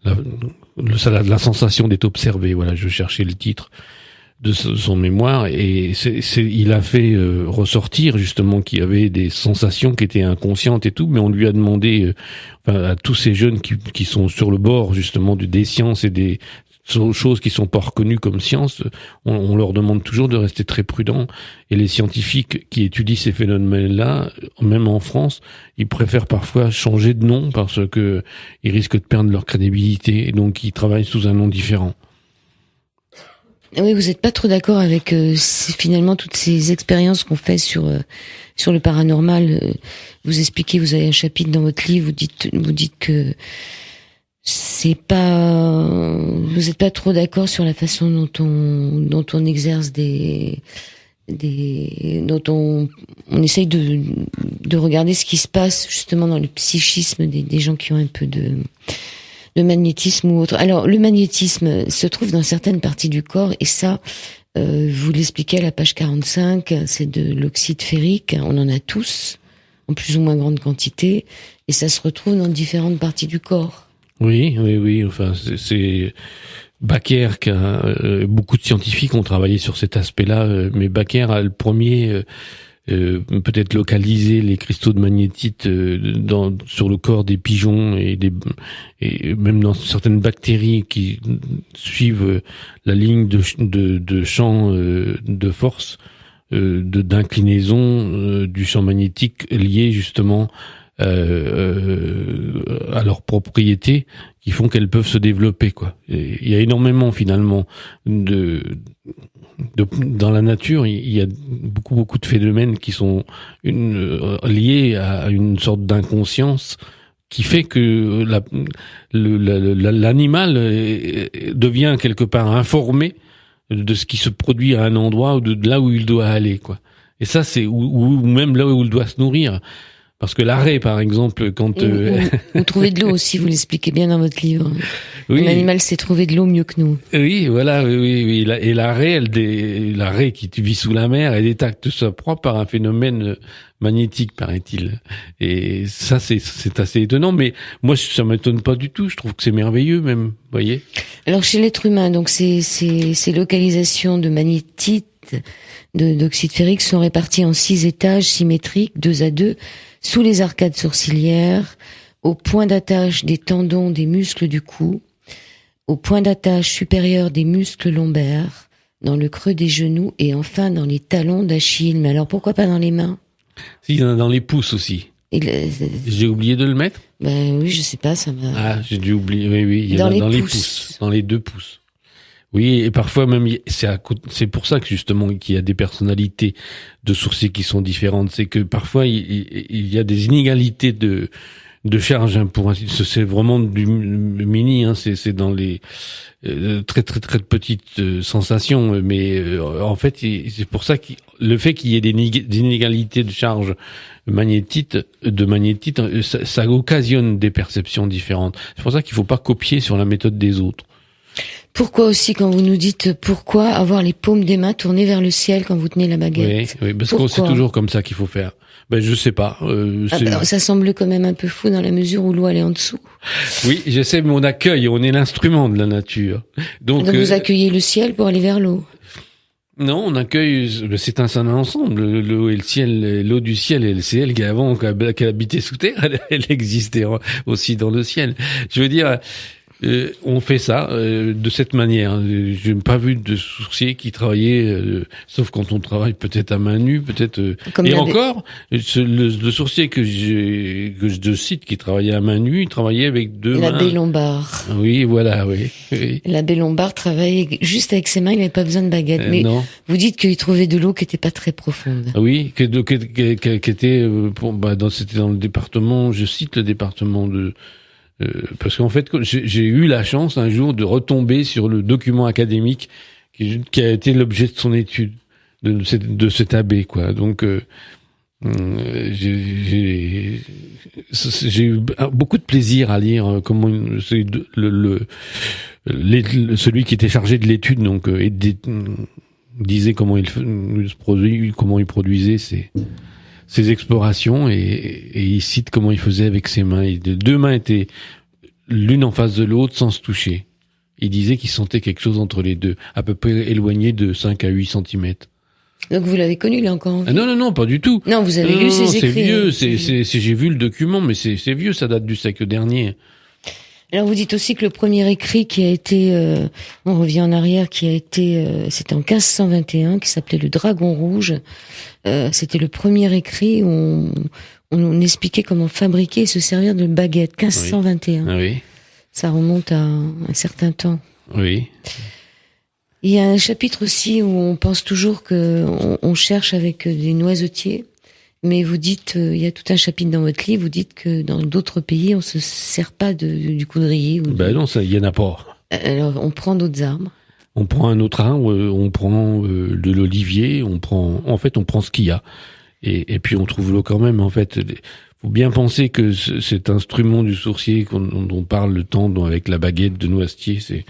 la sensation d'être observé. Voilà, je cherchais le titre de son mémoire, et il a fait ressortir justement qu'il y avait des sensations qui étaient inconscientes et tout, mais on lui a demandé à tous ces jeunes qui sont sur le bord justement des sciences et des choses qui sont pas reconnues comme sciences, on leur demande toujours de rester très prudents. Et les scientifiques qui étudient ces phénomènes-là, même en France, ils préfèrent parfois changer de nom parce que ils risquent de perdre leur crédibilité, et donc ils travaillent sous un nom différent. Oui, vous n'êtes pas trop d'accord avec finalement toutes ces expériences qu'on fait sur le paranormal. Vous expliquez, vous avez un chapitre dans votre livre, vous dites que c'est pas, vous n'êtes pas trop d'accord sur la façon dont on exerce dont on essaye de regarder ce qui se passe justement dans le psychisme des gens qui ont un peu de magnétisme ou autre. Alors, le magnétisme se trouve dans certaines parties du corps, et ça, vous l'expliquez à la page 45, c'est de l'oxyde ferrique, on en a tous, en plus ou moins grande quantité, et ça se retrouve dans différentes parties du corps. Oui, enfin, c'est Baker, beaucoup de scientifiques ont travaillé sur cet aspect-là, mais Baker a le premier peut-être localisé les cristaux de magnétite sur le corps des pigeons et même dans certaines bactéries qui suivent la ligne de champ de force, d'inclinaison du champ magnétique lié justement à leurs propriétés qui font qu'elles peuvent se développer, quoi. Et il y a énormément finalement dans la nature, il y a beaucoup de phénomènes qui sont liés à une sorte d'inconscience qui fait que l'animal devient quelque part informé de ce qui se produit à un endroit ou de là où il doit aller, quoi. Et ça, c'est ou même là où il doit se nourrir. Parce que la raie, par exemple, quand... Vous trouvez de l'eau aussi, vous l'expliquez bien dans votre livre. Oui. L'animal sait trouver de l'eau mieux que nous. Oui, voilà, oui. Et la raie, la raie qui vit sous la mer, elle détecte sa proie par un phénomène magnétique, paraît-il. Et ça, c'est assez étonnant. Mais moi, ça m'étonne pas du tout. Je trouve que c'est merveilleux, même. Vous voyez? Alors, chez l'être humain, donc, ces localisations de magnétite, d'oxyde ferrique sont réparties en 6 étages symétriques, 2 à 2, sous les arcades sourcilières, au point d'attache des tendons des muscles du cou, au point d'attache supérieur des muscles lombaires, dans le creux des genoux et enfin dans les talons d'Achille. Mais alors pourquoi pas dans les mains? Si, il y en a dans les pouces aussi. J'ai oublié de le mettre? Ben oui, je sais pas, ça va. Ah, j'ai dû oublier. Oui, il y en a dans les pouces, dans les 2 pouces. Oui, et parfois même, c'est pour ça que justement qu'il y a des personnalités de sourciers qui sont différentes. C'est que parfois il y a des inégalités de charge, hein, pour ainsi dire. C'est vraiment du mini, hein, c'est dans les très petites sensations. Mais en fait, c'est pour ça que le fait qu'il y ait des inégalités de charge magnétite, ça occasionne des perceptions différentes. C'est pour ça qu'il faut pas copier sur la méthode des autres. Pourquoi aussi, quand vous nous dites pourquoi avoir les paumes des mains tournées vers le ciel quand vous tenez la baguette? Oui, parce que c'est toujours comme ça qu'il faut faire. Ben, je sais pas. Ça semble quand même un peu fou dans la mesure où l'eau elle est en dessous. Oui, je sais, mais on est l'instrument de la nature. Donc vous accueillez le ciel pour aller vers l'eau. Non, on accueille, c'est un ensemble. L'eau et le ciel, l'eau du ciel et le ciel qu'elle habitait sous terre, elle existait aussi dans le ciel. Je veux dire, on fait ça de cette manière. J'ai pas vu de sourcier qui travaillait, sauf quand on travaille peut-être à main nue, peut-être. Et encore, le sourcier que je cite qui travaillait à main nue, il travaillait avec 2 mains. L'abbé Lombard. Oui, voilà, oui. L'abbé Lombard travaillait juste avec ses mains, il n'avait pas besoin de baguette. Mais non. Vous dites qu'il trouvait de l'eau qui était pas très profonde. Oui, qui était c'était dans le département. Je cite le département de. Parce qu'en fait, j'ai eu la chance un jour de retomber sur le document académique qui a été l'objet de son étude de cet abbé, quoi. Donc j'ai eu beaucoup de plaisir à lire comment celui qui était chargé de l'étude, donc disait comment il produisait ses explorations et il cite comment il faisait avec ses mains. Et 2 mains étaient l'une en face de l'autre sans se toucher. Il disait qu'il sentait quelque chose entre les deux, à peu près éloigné de 5 à 8 centimètres. Donc vous l'avez connu, là, encore? Non, pas du tout. Non, vous avez lu ses écrits. C'est vieux, j'ai vu le document, mais c'est vieux, ça date du siècle dernier. Alors vous dites aussi que le premier écrit qui a été, on revient en arrière, qui a été, c'était en 1521, qui s'appelait Le Dragon Rouge. C'était le premier écrit où on expliquait comment fabriquer et se servir de baguette. 1521. Oui. Ça remonte à un certain temps. Oui. Il y a un chapitre aussi où on pense toujours que on cherche avec des noisetiers. Mais vous dites, il y a tout un chapitre dans votre livre, vous dites que dans d'autres pays, on se sert pas du coudrier. Non, ça, il y en a pas. Alors, on prend d'autres arbres. On prend un autre arbre, on prend de l'olivier, on prend ce qu'il y a. Et puis on trouve l'eau quand même, en fait. Faut bien penser que cet instrument du sourcier dont on parle le temps avec la baguette de noisetier, c'est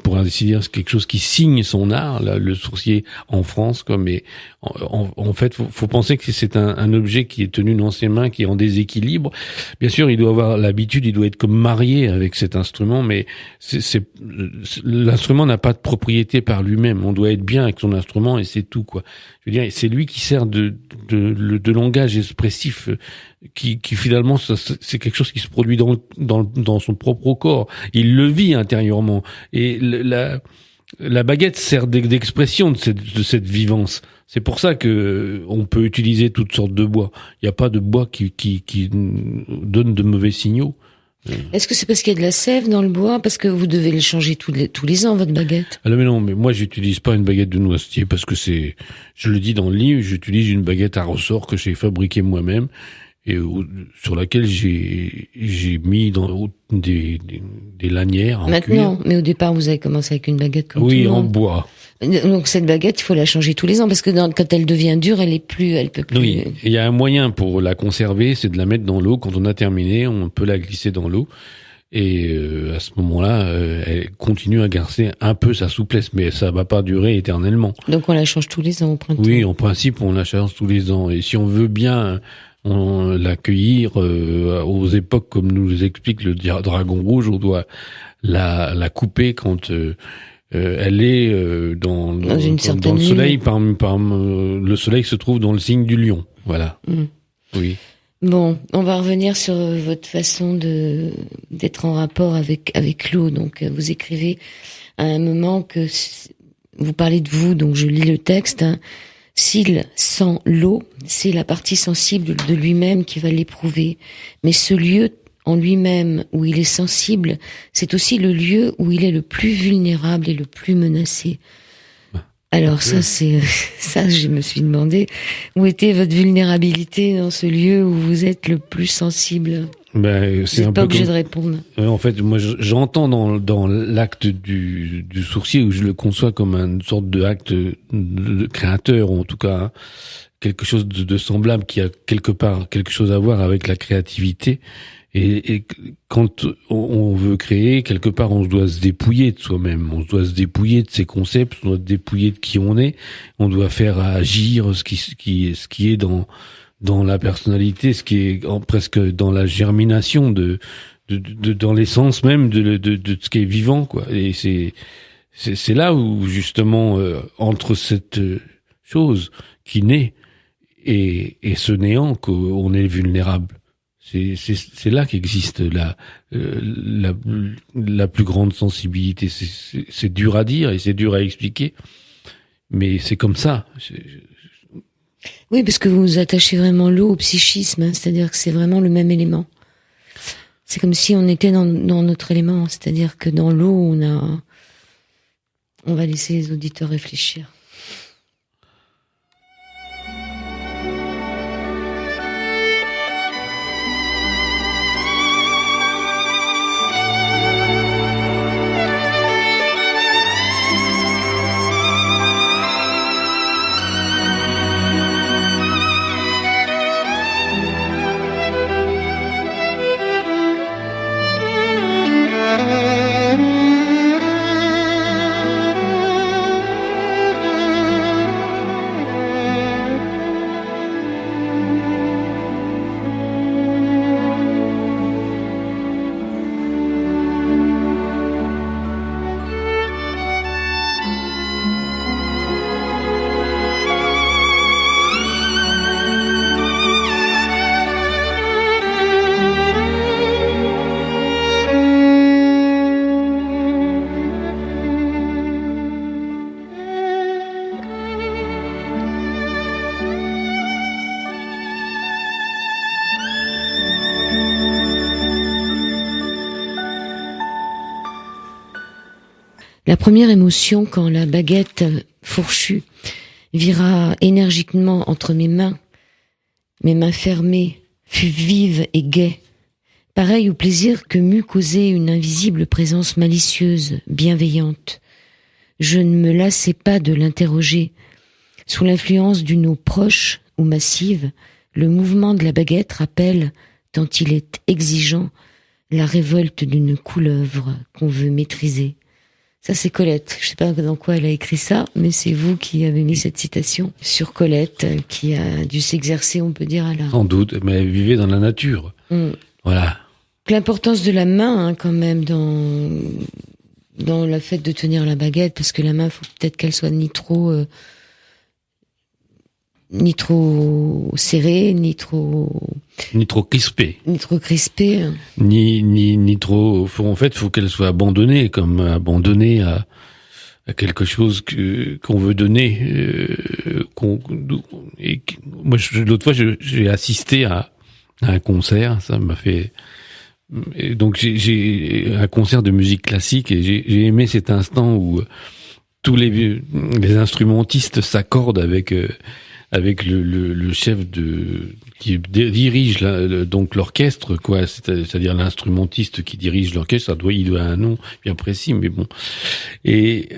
pour ainsi dire, c'est quelque chose qui signe son art, là, le sourcier en France, quoi. Mais en fait, faut penser que c'est un objet qui est tenu dans ses mains, qui est en déséquilibre. Bien sûr, il doit avoir l'habitude, il doit être comme marié avec cet instrument, mais l'instrument n'a pas de propriété par lui-même. On doit être bien avec son instrument et c'est tout, quoi. Je veux dire, c'est lui qui sert de langage expressif, qui finalement, c'est quelque chose qui se produit dans son propre corps. Il le vit intérieurement. Et la baguette sert d'expression de cette vivance. C'est pour ça que on peut utiliser toutes sortes de bois. Il n'y a pas de bois qui donne de mauvais signaux. Est-ce que c'est parce qu'il y a de la sève dans le bois? Parce que vous devez le changer tous les ans, votre baguette. Alors mais non, mais moi j'utilise pas une baguette de noisetier parce que je le dis dans le livre, j'utilise une baguette à ressort que j'ai fabriquée moi-même et sur laquelle j'ai mis des lanières en Maintenant, cuir. mais au départ vous avez commencé avec une baguette comme tout Oui, le en monde. bois. Donc cette baguette, il faut la changer tous les ans parce que quand elle devient dure, elle peut plus. Oui, il y a un moyen pour la conserver, c'est de la mettre dans l'eau. Quand on a terminé, on peut la glisser dans l'eau. Et à ce moment-là, elle continue à garder un peu sa souplesse, mais ça va pas durer éternellement. Donc on la change tous les ans au printemps. Oui, en principe, on la change tous les ans. Et si on veut bien l'accueillir aux époques comme nous explique le dragon rouge, on doit la couper quand elle est dans le soleil. Le soleil se trouve dans le signe du lion. Voilà. Oui. Bon, on va revenir sur votre façon d'être en rapport avec l'eau. Donc, vous écrivez à un moment que vous parlez de vous, donc je lis le texte. Hein. S'il sent l'eau, c'est la partie sensible de lui-même qui va l'éprouver. Mais ce lieu en lui-même où il est sensible, c'est aussi le lieu où il est le plus vulnérable et le plus menacé. Alors ça, je me suis demandé, où était votre vulnérabilité dans ce lieu où vous êtes le plus sensible? C'est pas obligé de répondre. En fait, moi, j'entends dans l'acte du sourcier, où je le conçois comme une sorte de acte de créateur, ou en tout cas hein, quelque chose de semblable qui a quelque part quelque chose à voir avec la créativité. Et quand on veut créer, quelque part, on doit se dépouiller de soi-même, on doit se dépouiller de ses concepts, on doit se dépouiller de qui on est, on doit faire agir ce qui est dans la personnalité, ce qui est presque dans la germination dans l'essence même de ce qui est vivant, quoi. Et c'est là où justement entre cette chose qui naît et ce néant qu'on est vulnérable. C'est là qu'existe la plus grande sensibilité. C'est dur à dire et c'est dur à expliquer, mais c'est comme ça. Oui, parce que vous attachez vraiment l'eau au psychisme, hein, c'est-à-dire que c'est vraiment le même élément. C'est comme si on était dans notre élément, c'est-à-dire que dans l'eau, on va laisser les auditeurs réfléchir. La première émotion quand la baguette fourchue vira énergiquement entre mes mains fermées, fut vive et gaie, pareil au plaisir que m'eût causé une invisible présence malicieuse, bienveillante. Je ne me lassai pas de l'interroger. Sous l'influence d'une eau proche ou massive, le mouvement de la baguette rappelle, tant il est exigeant, la révolte d'une couleuvre qu'on veut maîtriser. Ça, c'est Colette. Je sais pas dans quoi elle a écrit ça, mais c'est vous qui avez mis cette citation sur Colette, qui a dû s'exercer, on peut dire, à la... Sans doute, mais elle vivait dans la nature. Voilà. L'importance de la main, hein, quand même, dans le fait de tenir la baguette, parce que la main, faut peut-être qu'elle soit ni trop serrée, ni trop crispée. Ni trop, en fait, faut qu'elle soit abandonnée, comme abandonnée à quelque chose qu'on veut donner, l'autre fois, j'ai assisté à un concert, ça m'a fait Et donc j'ai un concert de musique classique et j'ai aimé cet instant où tous les instrumentistes s'accordent avec le chef qui dirige donc l'orchestre, quoi, c'est-à-dire l'instrumentiste qui dirige l'orchestre. Il doit un nom bien précis, mais bon. Et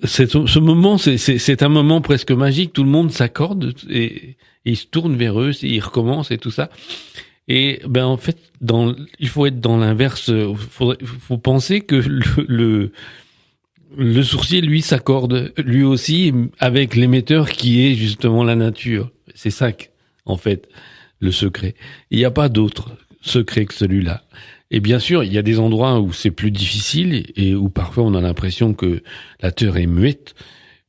ce moment, c'est un moment presque magique. Tout le monde s'accorde et il se tourne vers eux, il recommence et tout ça. Et ben en fait, il faut être dans l'inverse. Faut penser que le sourcier, lui, s'accorde lui aussi avec l'émetteur qui est justement la nature. C'est ça, en fait, le secret. Il n'y a pas d'autre secret que celui-là. Et bien sûr, il y a des endroits où c'est plus difficile et où parfois on a l'impression que la terre est muette,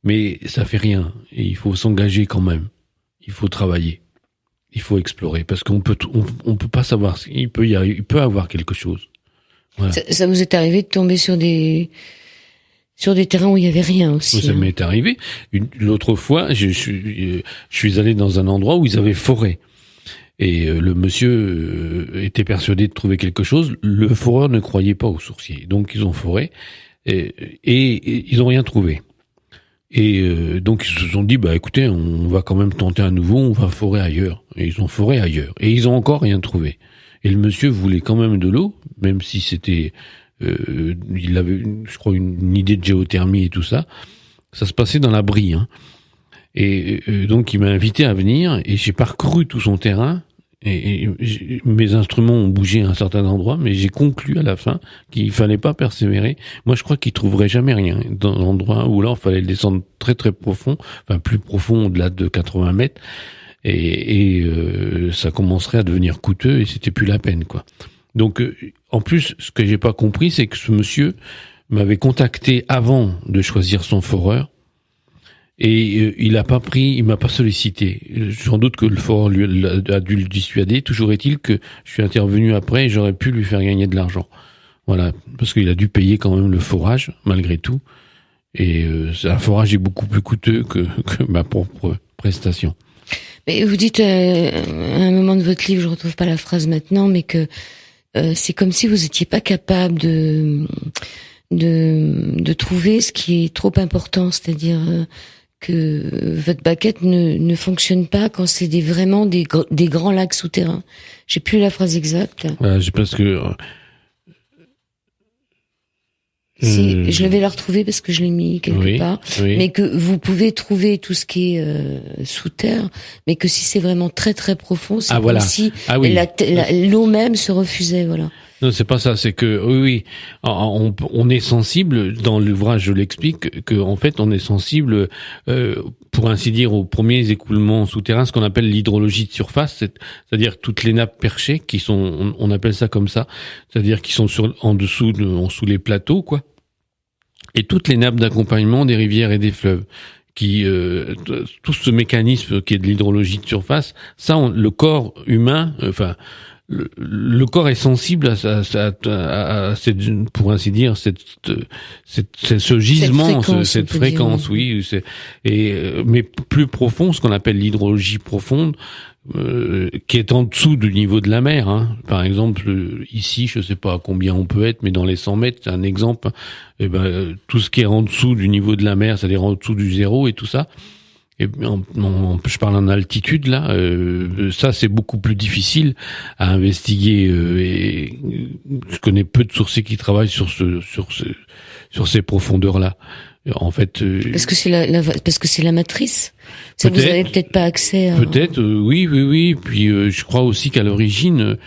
mais ça fait rien. Et il faut s'engager quand même. Il faut travailler. Il faut explorer parce qu'on peut pas savoir. Il peut avoir quelque chose. Voilà. Ça vous est arrivé de tomber sur des terrains où il y avait rien aussi. Ça m'est arrivé. L'autre fois, je suis allé dans un endroit où ils avaient forêt. Et le monsieur était persuadé de trouver quelque chose. Le foreur ne croyait pas aux sorciers. Donc ils ont foré et ils ont rien trouvé. Et donc ils se sont dit, bah écoutez, on va quand même tenter à nouveau, on va forer ailleurs. Et ils ont foré ailleurs. Et ils ont encore rien trouvé. Et le monsieur voulait quand même de l'eau, même si c'était... il avait, je crois, une idée de géothermie et tout ça. Ça se passait dans la Brie, hein. Et donc il m'a invité à venir et j'ai parcouru tout son terrain et mes instruments ont bougé à un certain endroit, mais j'ai conclu à la fin qu'il fallait pas persévérer. Moi, je crois qu'il trouverait jamais rien dans l'endroit où là, il fallait descendre très très profond, enfin plus profond, au-delà de 80 mètres, et ça commencerait à devenir coûteux et c'était plus la peine, quoi. Donc, en plus, ce que j'ai pas compris, c'est que ce monsieur m'avait contacté avant de choisir son foreur. Et il m'a pas sollicité. Sans doute que le foreur a dû le dissuader. Toujours est-il que je suis intervenu après et j'aurais pu lui faire gagner de l'argent. Voilà, parce qu'il a dû payer quand même le forage, malgré tout. Et un forage est beaucoup plus coûteux que ma propre prestation. Mais vous dites à un moment de votre livre, je retrouve pas la phrase maintenant, mais que c'est comme si vous étiez pas capable de trouver ce qui est trop important, c'est-à-dire que votre baquette ne fonctionne pas quand c'est vraiment des grands lacs souterrains. J'ai plus la phrase exacte. Parce que je vais la retrouver parce que je l'ai mis quelque part. Oui. Mais que vous pouvez trouver tout ce qui est sous terre, mais que si c'est vraiment très très profond, c'est comme si l'eau même se refusait. Voilà. Non, c'est pas ça. C'est que oui, on est sensible. Dans l'ouvrage, je l'explique que en fait, on est sensible, pour ainsi dire, aux premiers écoulements souterrains, ce qu'on appelle l'hydrologie de surface, c'est-à-dire toutes les nappes perchées qui sont, on appelle ça comme ça, c'est-à-dire qui sont en dessous sous les plateaux, quoi, et toutes les nappes d'accompagnement des rivières et des fleuves. Tout ce mécanisme qui est de l'hydrologie de surface, ça, le corps humain, enfin. Le corps est sensible à cette, pour ainsi dire, ce gisement, cette fréquence, oui. Mais plus profond, ce qu'on appelle l'hydrologie profonde, qui est en dessous du niveau de la mer, hein. Par exemple, ici, je sais pas à combien on peut être, mais dans les 100 mètres, c'est un exemple. Tout ce qui est en dessous du niveau de la mer, c'est-à-dire en dessous du zéro et tout ça. Et je parle en altitude là, ça c'est beaucoup plus difficile à investiguer. Et je connais peu de sorciers qui travaillent sur ces profondeurs là. En fait, parce que c'est la matrice. Ça vous avez peut-être pas accès. Peut-être, oui. Puis je crois aussi qu'à l'origine,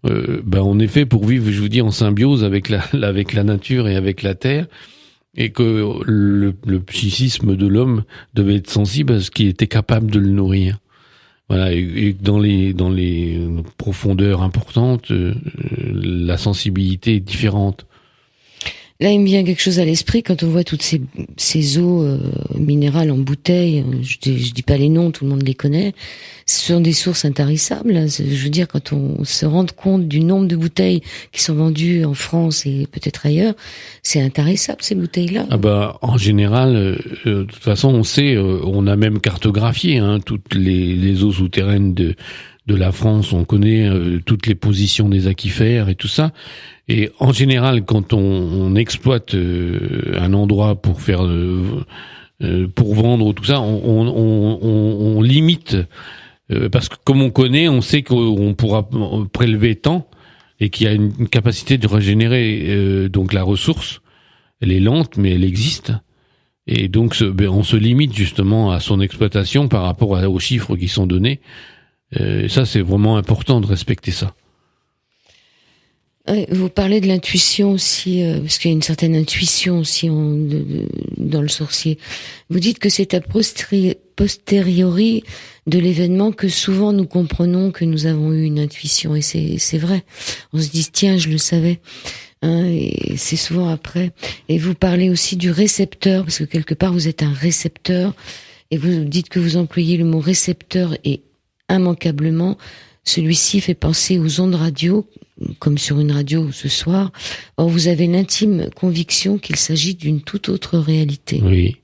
on est fait pour vivre, je vous dis, en symbiose avec la nature et avec la terre. Et que le psychisme de l'homme devait être sensible à ce qui était capable de le nourrir. Voilà, et dans les profondeurs importantes, la sensibilité est différente. Là, il me vient quelque chose à l'esprit quand on voit toutes ces eaux minérales en bouteilles. Je dis pas les noms, tout le monde les connaît. Ce sont des sources intarissables. Je veux dire, quand on se rend compte du nombre de bouteilles qui sont vendues en France et peut-être ailleurs, c'est intarissable ces bouteilles-là. En général, de toute façon, on sait, on a même cartographié toutes les eaux souterraines de de la France, on connaît toutes les positions des aquifères et tout ça. Et en général, quand on exploite un endroit pour faire pour vendre ou tout ça, on limite parce que comme on connaît, on sait qu'on pourra prélever tant et qu'il y a une capacité de régénérer donc la ressource. Elle est lente, mais elle existe. Et donc on se limite justement à son exploitation par rapport aux chiffres qui sont donnés. Ça, c'est vraiment important de respecter ça. Vous parlez de l'intuition aussi, parce qu'il y a une certaine intuition aussi dans le sorcier. Vous dites que c'est a posteriori de l'événement que souvent nous comprenons que nous avons eu une intuition, et c'est vrai. On se dit tiens, je le savais. Et c'est souvent après. Et vous parlez aussi du récepteur, parce que quelque part vous êtes un récepteur, et vous dites que vous employez le mot récepteur, et immanquablement, celui-ci fait penser aux ondes radio, comme sur une radio ce soir. Or, vous avez l'intime conviction qu'il s'agit d'une toute autre réalité. Oui,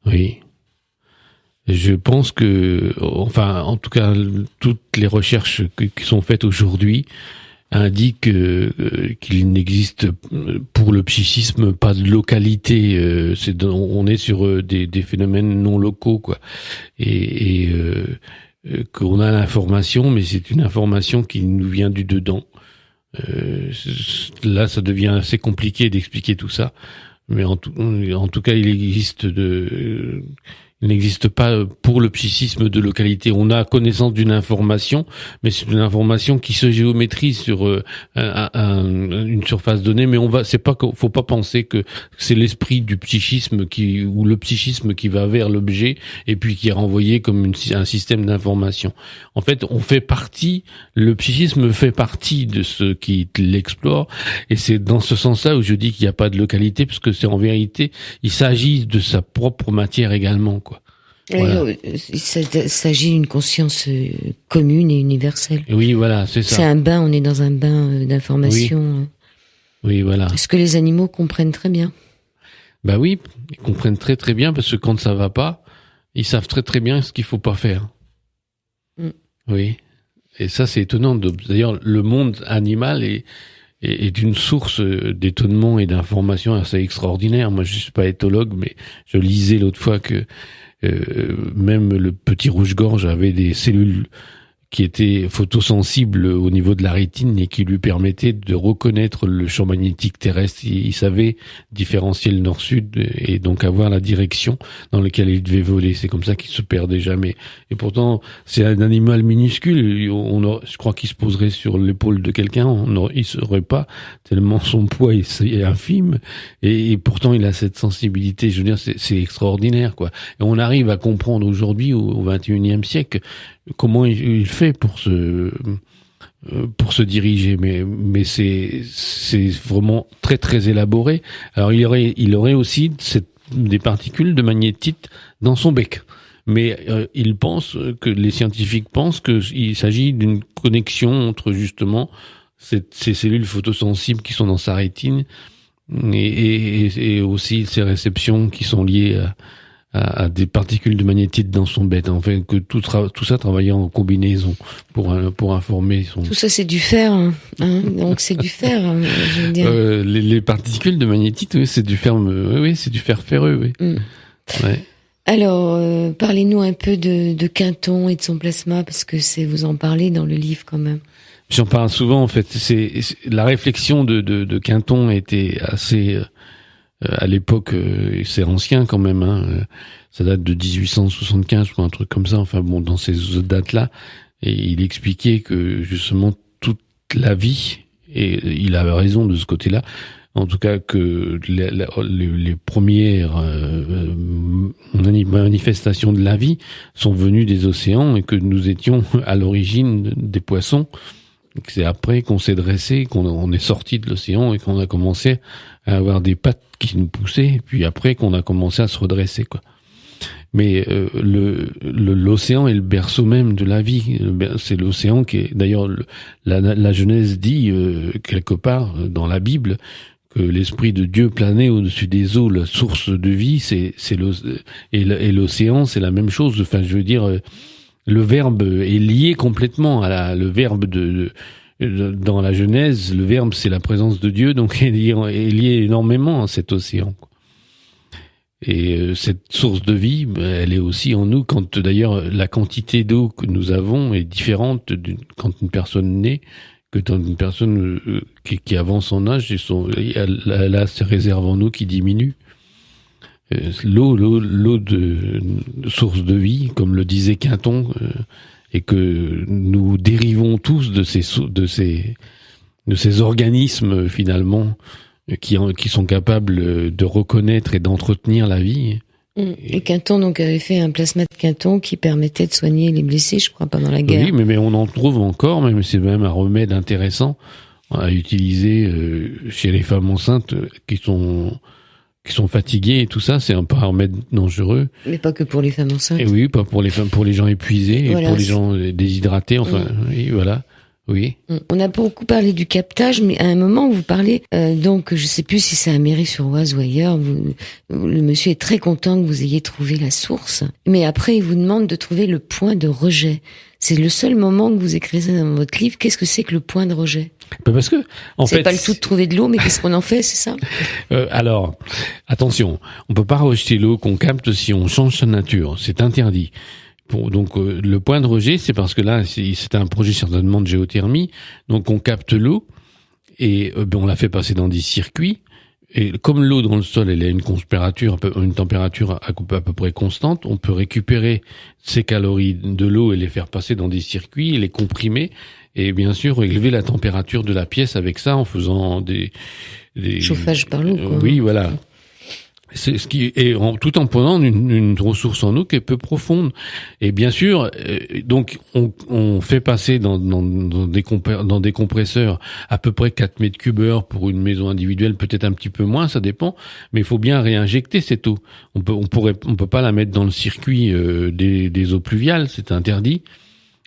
oui. Je pense que, enfin, en tout cas, toutes les recherches qui sont faites aujourd'hui indiquent qu'il n'existe pour le psychisme pas de localité. On est sur des phénomènes non locaux, quoi. Et qu'on a l'information, mais c'est une information qui nous vient du dedans. Là, ça devient assez compliqué d'expliquer tout ça, mais en tout cas, il n'existe pas pour le psychisme de localité. On a connaissance d'une information, mais c'est une information qui se géométrise sur une surface donnée. Mais faut pas penser que c'est l'esprit du psychisme ou le psychisme qui va vers l'objet et puis qui est renvoyé comme un système d'information. En fait, le psychisme fait partie de ceux qui l'explorent, et c'est dans ce sens-là où je dis qu'il n'y a pas de localité, parce que c'est en vérité, il s'agit de sa propre matière également, quoi. Voilà. Il s'agit d'une conscience commune et universelle. Oui, voilà, c'est ça. C'est un bain, on est dans un bain d'informations. Oui, voilà. Ce que les animaux comprennent très bien. Bah oui, ils comprennent très très bien, parce que quand ça va pas, ils savent très très bien ce qu'il faut pas faire. Oui. Et ça, c'est étonnant. D'ailleurs, le monde animal est une source d'étonnement et d'informations assez extraordinaire. Moi, je suis pas éthologue, mais je lisais l'autre fois que même le petit rouge-gorge avait des cellules qui étaient photosensibles au niveau de la rétine et qui lui permettaient de reconnaître le champ magnétique terrestre. Il savait différencier le nord-sud et donc avoir la direction dans laquelle il devait voler. C'est comme ça qu'il se perdait jamais. Et pourtant, c'est un animal minuscule. Je crois qu'il se poserait sur l'épaule de quelqu'un, il serait pas, tellement son poids est infime. Et pourtant, il a cette sensibilité. Je veux dire, c'est extraordinaire, quoi. Et on arrive à comprendre aujourd'hui, au XXIe siècle, comment il fait pour se diriger, mais c'est vraiment très très élaboré. Alors il aurait aussi des particules de magnétite dans son bec, mais les scientifiques pensent qu'il s'agit d'une connexion entre justement ces cellules photosensibles qui sont dans sa rétine et aussi ces réceptions qui sont liées à des particules de magnétite dans son bec. En fait, que tout ça travaillait en combinaison pour informer son... Tout ça, c'est du fer, hein. Donc c'est du fer, je veux dire. Les particules de magnétite, oui, c'est du fer, oui, c'est du fer ferreux, oui. Ouais. Alors, parlez-nous un peu de Quinton et de son plasma, parce que vous en parlez dans le livre quand même. J'en parle souvent, en fait. C'est la réflexion de Quinton était assez... à l'époque, c'est ancien quand même, hein. Ça date de 1875, ou un truc comme ça. Enfin bon, dans ces dates-là, et il expliquait que justement toute la vie, et il avait raison de ce côté-là, en tout cas que les premières manifestations de la vie sont venues des océans et que nous étions à l'origine des poissons. C'est après qu'on s'est dressé, qu'on est sorti de l'océan et qu'on a commencé à avoir des pattes qui nous poussaient, puis après qu'on a commencé à se redresser, quoi. Mais l'océan est le berceau même de la vie. C'est l'océan qui est... D'ailleurs, la Genèse dit quelque part dans la Bible que l'esprit de Dieu planait au-dessus des eaux, la source de vie, et l'océan, c'est la même chose. Enfin, je veux dire, le verbe est lié complètement à le verbe dans la Genèse. Le verbe, c'est la présence de Dieu, donc est lié énormément à cet océan. Et cette source de vie, elle est aussi en nous. Quand d'ailleurs la quantité d'eau que nous avons est différente quand une personne naît que quand une personne qui avance en âge, elle a ses réserves en eau qui diminuent. L'eau de source de vie, comme le disait Quinton, et que nous dérivons tous de ces organismes finalement qui sont capables de reconnaître et d'entretenir la vie. Et Quinton donc avait fait un plasma de Quinton qui permettait de soigner les blessés, je crois, pendant la guerre. Oui, mais on en trouve encore, même c'est même un remède intéressant à utiliser chez les femmes enceintes qui sont fatiguées et tout ça. C'est un peu un remède dangereux. Mais pas que pour les femmes enceintes. Et oui, pas pour les femmes, pour les gens épuisés, voilà, et pour les gens déshydratés. Enfin, oui, voilà. Oui. On a beaucoup parlé du captage, mais à un moment vous parlez, donc je sais plus si c'est à Méry-sur-Oise ou ailleurs, le monsieur est très content que vous ayez trouvé la source, mais après il vous demande de trouver le point de rejet. C'est le seul moment que vous écrivez dans votre livre. Qu'est-ce que c'est que le point de rejet? Parce que, en fait, c'est pas le tout de trouver de l'eau, mais qu'est-ce qu'on en fait, c'est ça? Alors, attention, on peut pas rejeter l'eau qu'on capte si on change sa nature. C'est interdit. Donc le point de rejet, c'est parce que là, c'est un projet certainement de géothermie. Donc on capte l'eau et on la fait passer dans des circuits. Et comme l'eau dans le sol, elle a une température à peu près constante, on peut récupérer ces calories de l'eau et les faire passer dans des circuits, les comprimer et bien sûr élever la température de la pièce avec ça en faisant des chauffage par l'eau, quoi. Oui, voilà. C'est ce qui est tout en prenant une ressource en eau qui est peu profonde. Et bien sûr, donc on fait passer dans des compresseurs à peu près 4 mètres cubes heure pour une maison individuelle, peut-être un petit peu moins, ça dépend. Mais il faut bien réinjecter cette eau. On peut pas la mettre dans le circuit des eaux pluviales, c'est interdit.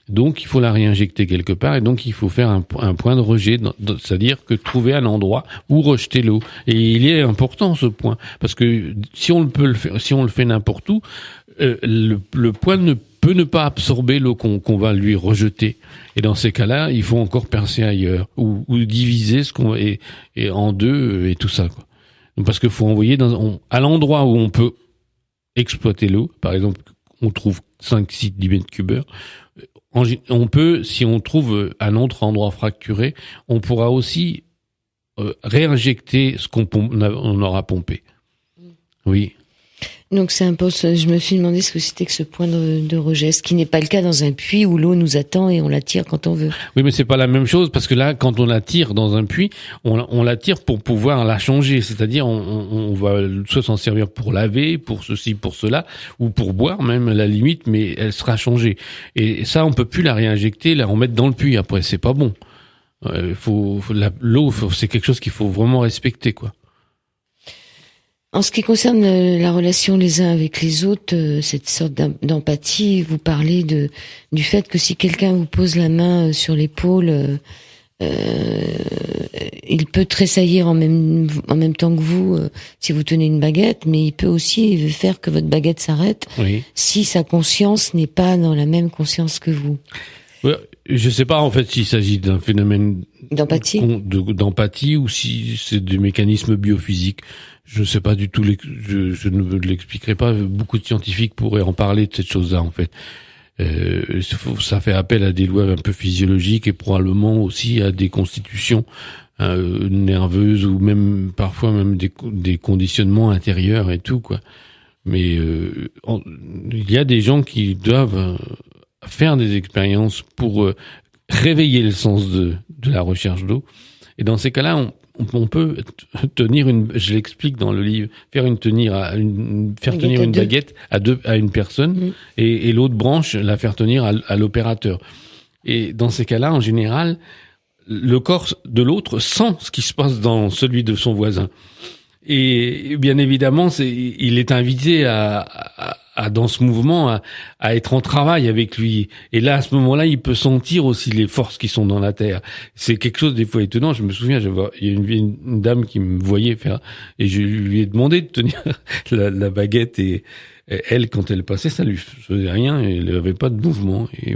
Donc il faut la réinjecter quelque part et donc il faut faire un point de rejet, c'est-à-dire que trouver un endroit où rejeter l'eau. Et il est important ce point parce que si on le fait n'importe où, le point peut ne pas absorber l'eau qu'on va lui rejeter. Et dans ces cas-là, il faut encore percer ailleurs ou diviser et en deux et tout ça, quoi. Donc, parce qu'il faut envoyer à l'endroit où on peut exploiter l'eau. Par exemple, on trouve 5, 6, 10 mètres cubes heure. On peut, si on trouve un autre endroit fracturé, on pourra aussi réinjecter ce qu'on aura pompé. Oui. Donc c'est un peu, je me suis demandé ce que c'était que ce point de rejet, ce qui n'est pas le cas dans un puits où l'eau nous attend et on la tire quand on veut. Oui, mais c'est pas la même chose parce que là, quand on la tire dans un puits, on la tire pour pouvoir la changer, c'est-à-dire on va soit s'en servir pour laver, pour ceci, pour cela, ou pour boire même à la limite, mais elle sera changée. Et ça, on peut plus la réinjecter, la remettre dans le puits après, c'est pas bon. L'eau, c'est quelque chose qu'il faut vraiment respecter, quoi. En ce qui concerne la relation les uns avec les autres, cette sorte d'empathie, vous parlez du fait que si quelqu'un vous pose la main sur l'épaule, il peut tressaillir en même temps que vous si vous tenez une baguette, mais il peut aussi faire que votre baguette s'arrête si sa conscience n'est pas dans la même conscience que vous. Ouais, je sais pas en fait s'il s'agit d'un phénomène d'empathie ou si c'est des mécanismes biophysiques. Je sais pas du tout, je ne l'expliquerai pas. Beaucoup de scientifiques pourraient en parler de cette chose-là en fait. Ça fait appel à des lois un peu physiologiques et probablement aussi à des constitutions nerveuses ou même parfois même des conditionnements intérieurs et tout, quoi. Mais il y a des gens qui doivent faire des expériences pour réveiller le sens de la recherche d'eau. Et dans ces cas-là, on peut tenir je l'explique dans le livre, faire tenir une baguette à une personne et l'autre branche la faire tenir à l'opérateur. Et dans ces cas-là, en général, le corps de l'autre sent ce qui se passe dans celui de son voisin. Et bien évidemment, il est invité à dans ce mouvement à être en travail avec lui. Et là, à ce moment-là, il peut sentir aussi les forces qui sont dans la terre. C'est quelque chose des fois étonnant. Je me souviens, il y a une dame qui me voyait faire, et je lui ai demandé de tenir la baguette, et elle, quand elle passait, ça lui faisait rien, et elle n'avait pas de mouvement. Et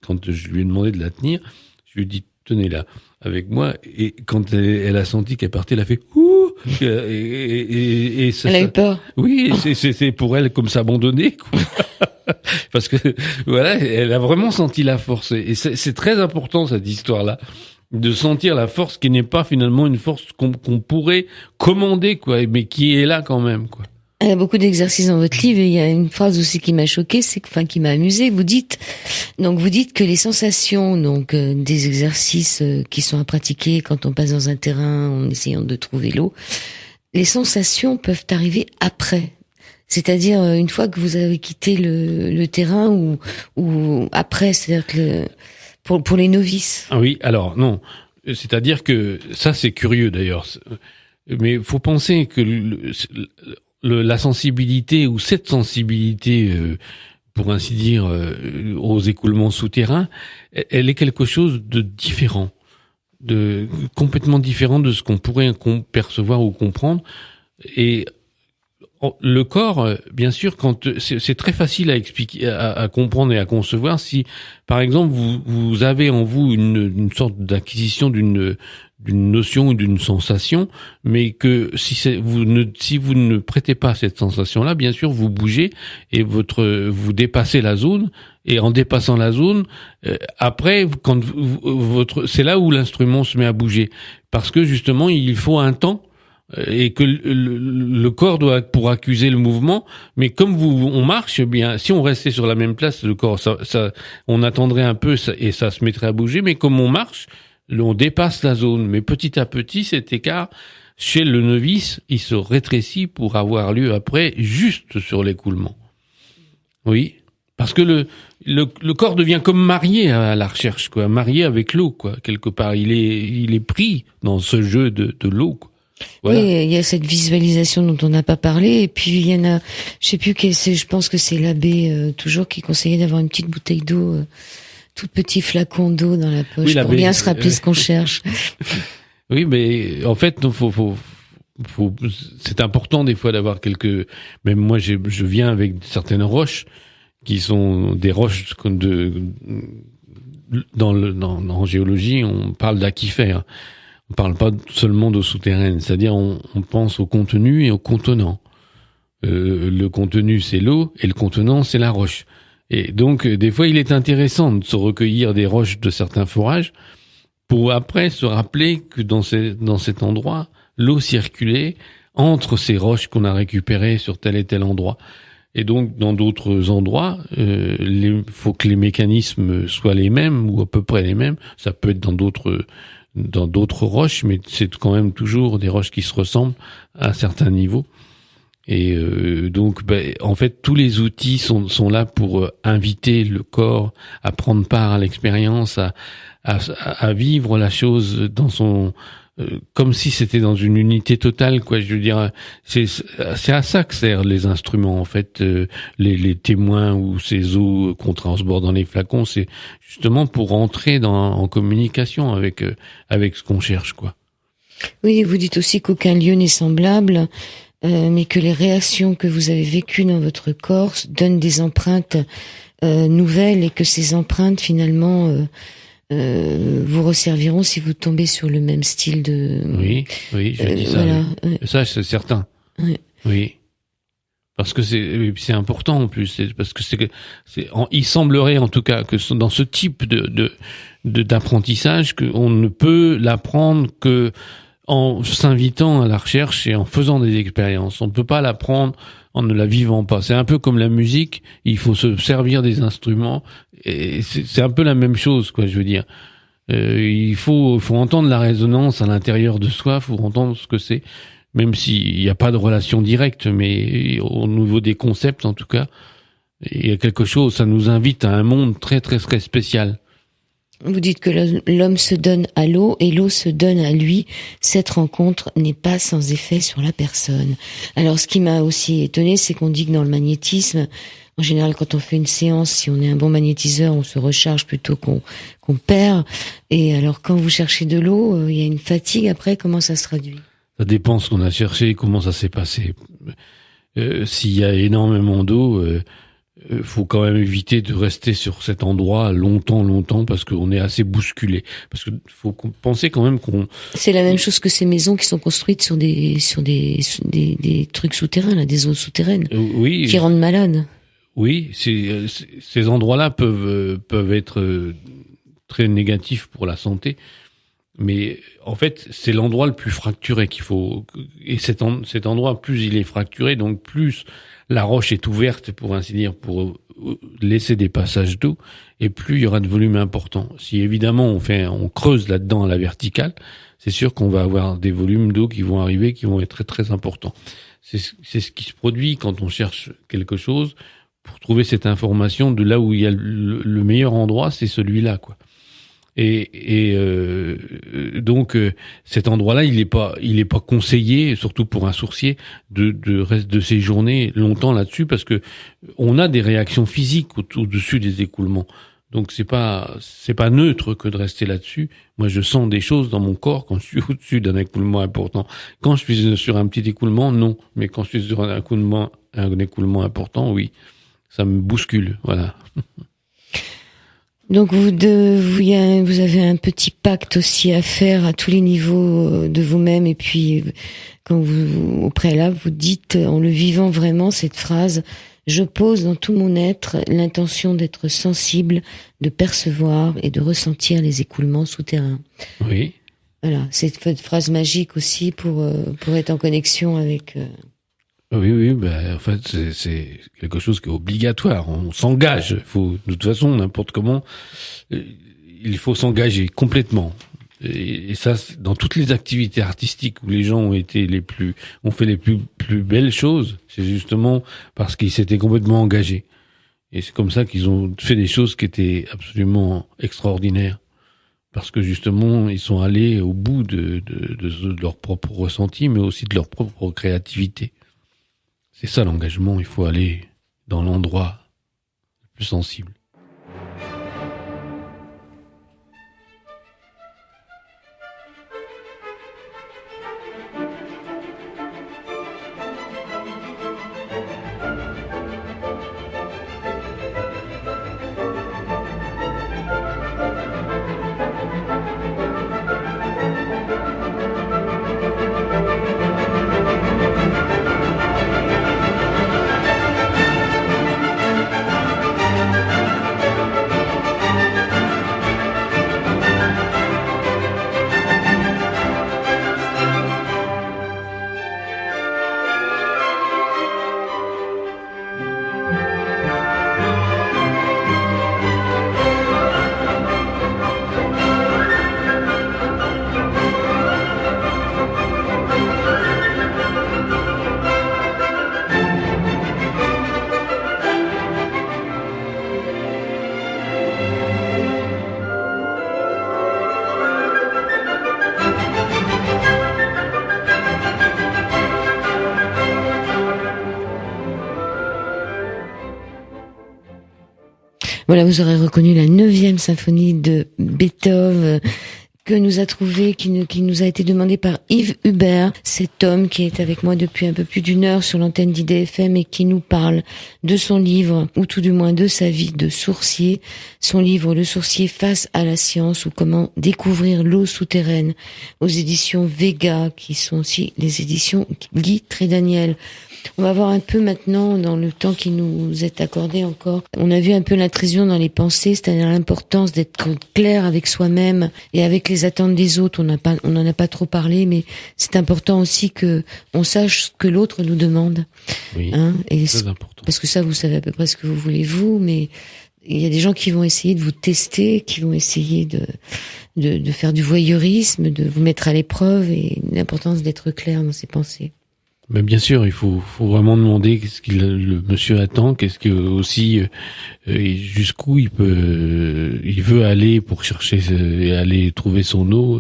quand je lui ai demandé de la tenir, je lui ai dit, tenez-la avec moi. Et quand elle a senti qu'elle partait, elle a fait ouh, et ça, elle a eu peur. Oui, c'est pour elle comme s'abandonner, quoi. Parce que voilà, elle a vraiment senti la force. Et c'est très important, cette histoire-là, de sentir la force qui n'est pas finalement une force qu'on pourrait commander, quoi, mais qui est là quand même, quoi. Il y a beaucoup d'exercices dans votre livre, et il y a une phrase aussi qui m'a choquée, qui m'a amusée. Vous dites que les sensations, des exercices qui sont à pratiquer quand on passe dans un terrain en essayant de trouver l'eau, les sensations peuvent arriver après. C'est-à-dire une fois que vous avez quitté le terrain, ou après, c'est-à-dire que pour les novices. Ah oui, alors non, c'est-à-dire que ça c'est curieux d'ailleurs, mais faut penser que la sensibilité, ou cette sensibilité, pour ainsi dire, aux écoulements souterrains, elle est quelque chose de différent, complètement différent de ce qu'on pourrait percevoir ou comprendre. Et le corps, bien sûr, c'est très facile à expliquer, à comprendre et à concevoir si, par exemple, vous avez en vous une sorte d'acquisition d'une notion ou d'une sensation, mais que si vous ne prêtez pas cette sensation-là, bien sûr, vous bougez et vous dépassez la zone. Et en dépassant la zone, après, c'est là où l'instrument se met à bouger, parce que justement, il faut un temps. Et que le corps doit pour accuser le mouvement, mais comme on marche bien, si on restait sur la même place, le corps, on attendrait un peu et ça se mettrait à bouger, mais comme on marche, on dépasse la zone. Mais petit à petit, cet écart, chez le novice, il se rétrécit pour avoir lieu après, juste sur l'écoulement. Oui. Parce que le corps devient comme marié à la recherche, quoi, marié avec l'eau, quoi, quelque part. Il est pris dans ce jeu de l'eau, quoi. Voilà. Oui, il y a cette visualisation dont on n'a pas parlé, et puis il y en a, je sais plus quel c'est, je pense que c'est l'abbé toujours qui conseillait d'avoir une petite bouteille d'eau, tout petit flacon d'eau dans la poche, pour bien se rappeler ce qu'on cherche. Oui, mais en fait, c'est important des fois d'avoir même moi je viens avec certaines roches qui sont des roches en géologie, on parle d'aquifères. On parle pas seulement d'eau souterraine, c'est-à-dire on pense au contenu et au contenant. Le contenu, c'est l'eau, et le contenant, c'est la roche. Et donc, des fois, il est intéressant de se recueillir des roches de certains forages pour après se rappeler que dans cet endroit, l'eau circulait entre ces roches qu'on a récupérées sur tel et tel endroit. Et donc, dans d'autres endroits, faut que les mécanismes soient les mêmes, ou à peu près les mêmes. Ça peut être dans d'autres roches, mais c'est quand même toujours des roches qui se ressemblent à un certain niveau. Et donc, en fait, tous les outils sont là pour inviter le corps à prendre part à l'expérience, à vivre la chose dans son comme si c'était dans une unité totale, quoi. Je veux dire, c'est à ça que servent les instruments, en fait, les témoins ou ces eaux qu'on transborde dans les flacons, c'est justement pour entrer en communication avec ce qu'on cherche, quoi. Oui, vous dites aussi qu'aucun lieu n'est semblable, mais que les réactions que vous avez vécues dans votre corps donnent des empreintes nouvelles, et que ces empreintes, finalement, vous resserviront si vous tombez sur le même style de... Oui, je dis ça. Voilà. Ça, c'est certain. Oui. Parce que c'est important en plus. Parce que il semblerait en tout cas que dans ce type d'apprentissage, qu'on ne peut l'apprendre que en s'invitant à la recherche et en faisant des expériences. On ne peut pas l'apprendre en ne la vivant pas. C'est un peu comme la musique, il faut se servir des instruments, et c'est un peu la même chose, quoi, je veux dire. Il faut entendre la résonance à l'intérieur de soi, il faut entendre ce que c'est, même s'il n'y a pas de relation directe, mais au niveau des concepts, en tout cas, il y a quelque chose, ça nous invite à un monde très, très, très spécial. Vous dites que l'homme se donne à l'eau et l'eau se donne à lui. Cette rencontre n'est pas sans effet sur la personne. Alors, ce qui m'a aussi étonné, c'est qu'on dit que dans le magnétisme, en général, quand on fait une séance, si on est un bon magnétiseur, on se recharge plutôt qu'on perd. Et alors, quand vous cherchez de l'eau, il y a une fatigue après, comment ça se traduit? Ça dépend ce qu'on a cherché et comment ça s'est passé. S'il y a énormément d'eau, faut quand même éviter de rester sur cet endroit longtemps, parce qu'on est assez bousculé. Parce que faut penser quand même qu'on... C'est la même chose que ces maisons qui sont construites sur des trucs souterrains, là, des eaux souterraines, oui, qui rendent malades. Oui, ces endroits-là peuvent être très négatifs pour la santé. Mais en fait, c'est l'endroit le plus fracturé qu'il faut. Et cet endroit, plus il est fracturé, donc plus la roche est ouverte, pour ainsi dire, pour laisser des passages d'eau, et plus il y aura de volume important. Si évidemment on creuse là-dedans à la verticale, c'est sûr qu'on va avoir des volumes d'eau qui vont arriver, qui vont être très très importants. C'est ce qui se produit quand on cherche quelque chose pour trouver cette information de là où il y a le meilleur endroit, c'est celui-là, quoi. Donc cet endroit-là, il est pas conseillé, surtout pour un sourcier, de séjourner longtemps là-dessus, parce que on a des réactions physiques au-dessus des écoulements. Donc c'est pas neutre que de rester là-dessus. Moi, je sens des choses dans mon corps quand je suis au-dessus d'un écoulement important. Quand je suis sur un petit écoulement, non. Mais quand je suis sur un écoulement important, oui, ça me bouscule. Voilà. Donc vous avez un petit pacte aussi à faire à tous les niveaux de vous-même, et puis quand vous, au préalable, vous dites en le vivant vraiment cette phrase: je pose dans tout mon être l'intention d'être sensible, de percevoir et de ressentir les écoulements souterrains. Oui. Voilà, c'est une phrase magique aussi pour être en connexion avec... Oui, en fait, c'est quelque chose qui est obligatoire. On s'engage. De toute façon, n'importe comment, il faut s'engager complètement. Et ça, dans toutes les activités artistiques où les gens ont fait les plus belles choses, c'est justement parce qu'ils s'étaient complètement engagés. Et c'est comme ça qu'ils ont fait des choses qui étaient absolument extraordinaires. Parce que justement, ils sont allés au bout de leur propre ressenti, mais aussi de leur propre créativité. C'est ça l'engagement, il faut aller dans l'endroit le plus sensible. Voilà, vous aurez reconnu la 9e symphonie de Beethoven que nous a trouvé, qui nous a été demandé par Yves Hubert, cet homme qui est avec moi depuis un peu plus d'une heure sur l'antenne d'IDFM et qui nous parle de son livre, ou tout du moins de sa vie de sourcier, son livre Le sourcier face à la science, ou comment découvrir l'eau souterraine, aux éditions Vega, qui sont aussi les éditions Guy Trédaniel. On va voir un peu maintenant, dans le temps qui nous est accordé encore, on a vu un peu l'intrusion dans les pensées, c'est-à-dire l'importance d'être clair avec soi-même et avec les attentes des autres. On n'en a pas trop parlé, mais c'est important aussi que on sache ce que l'autre nous demande. Oui, et c'est très important. Parce que ça, vous savez à peu près ce que vous voulez vous, mais il y a des gens qui vont essayer de vous tester, qui vont essayer de faire du voyeurisme, de vous mettre à l'épreuve, et l'importance d'être clair dans ses pensées. Ben bien sûr, il faut vraiment demander qu'est-ce qu'il le monsieur attend, qu'est-ce que aussi jusqu'où il veut aller pour chercher et aller trouver son eau.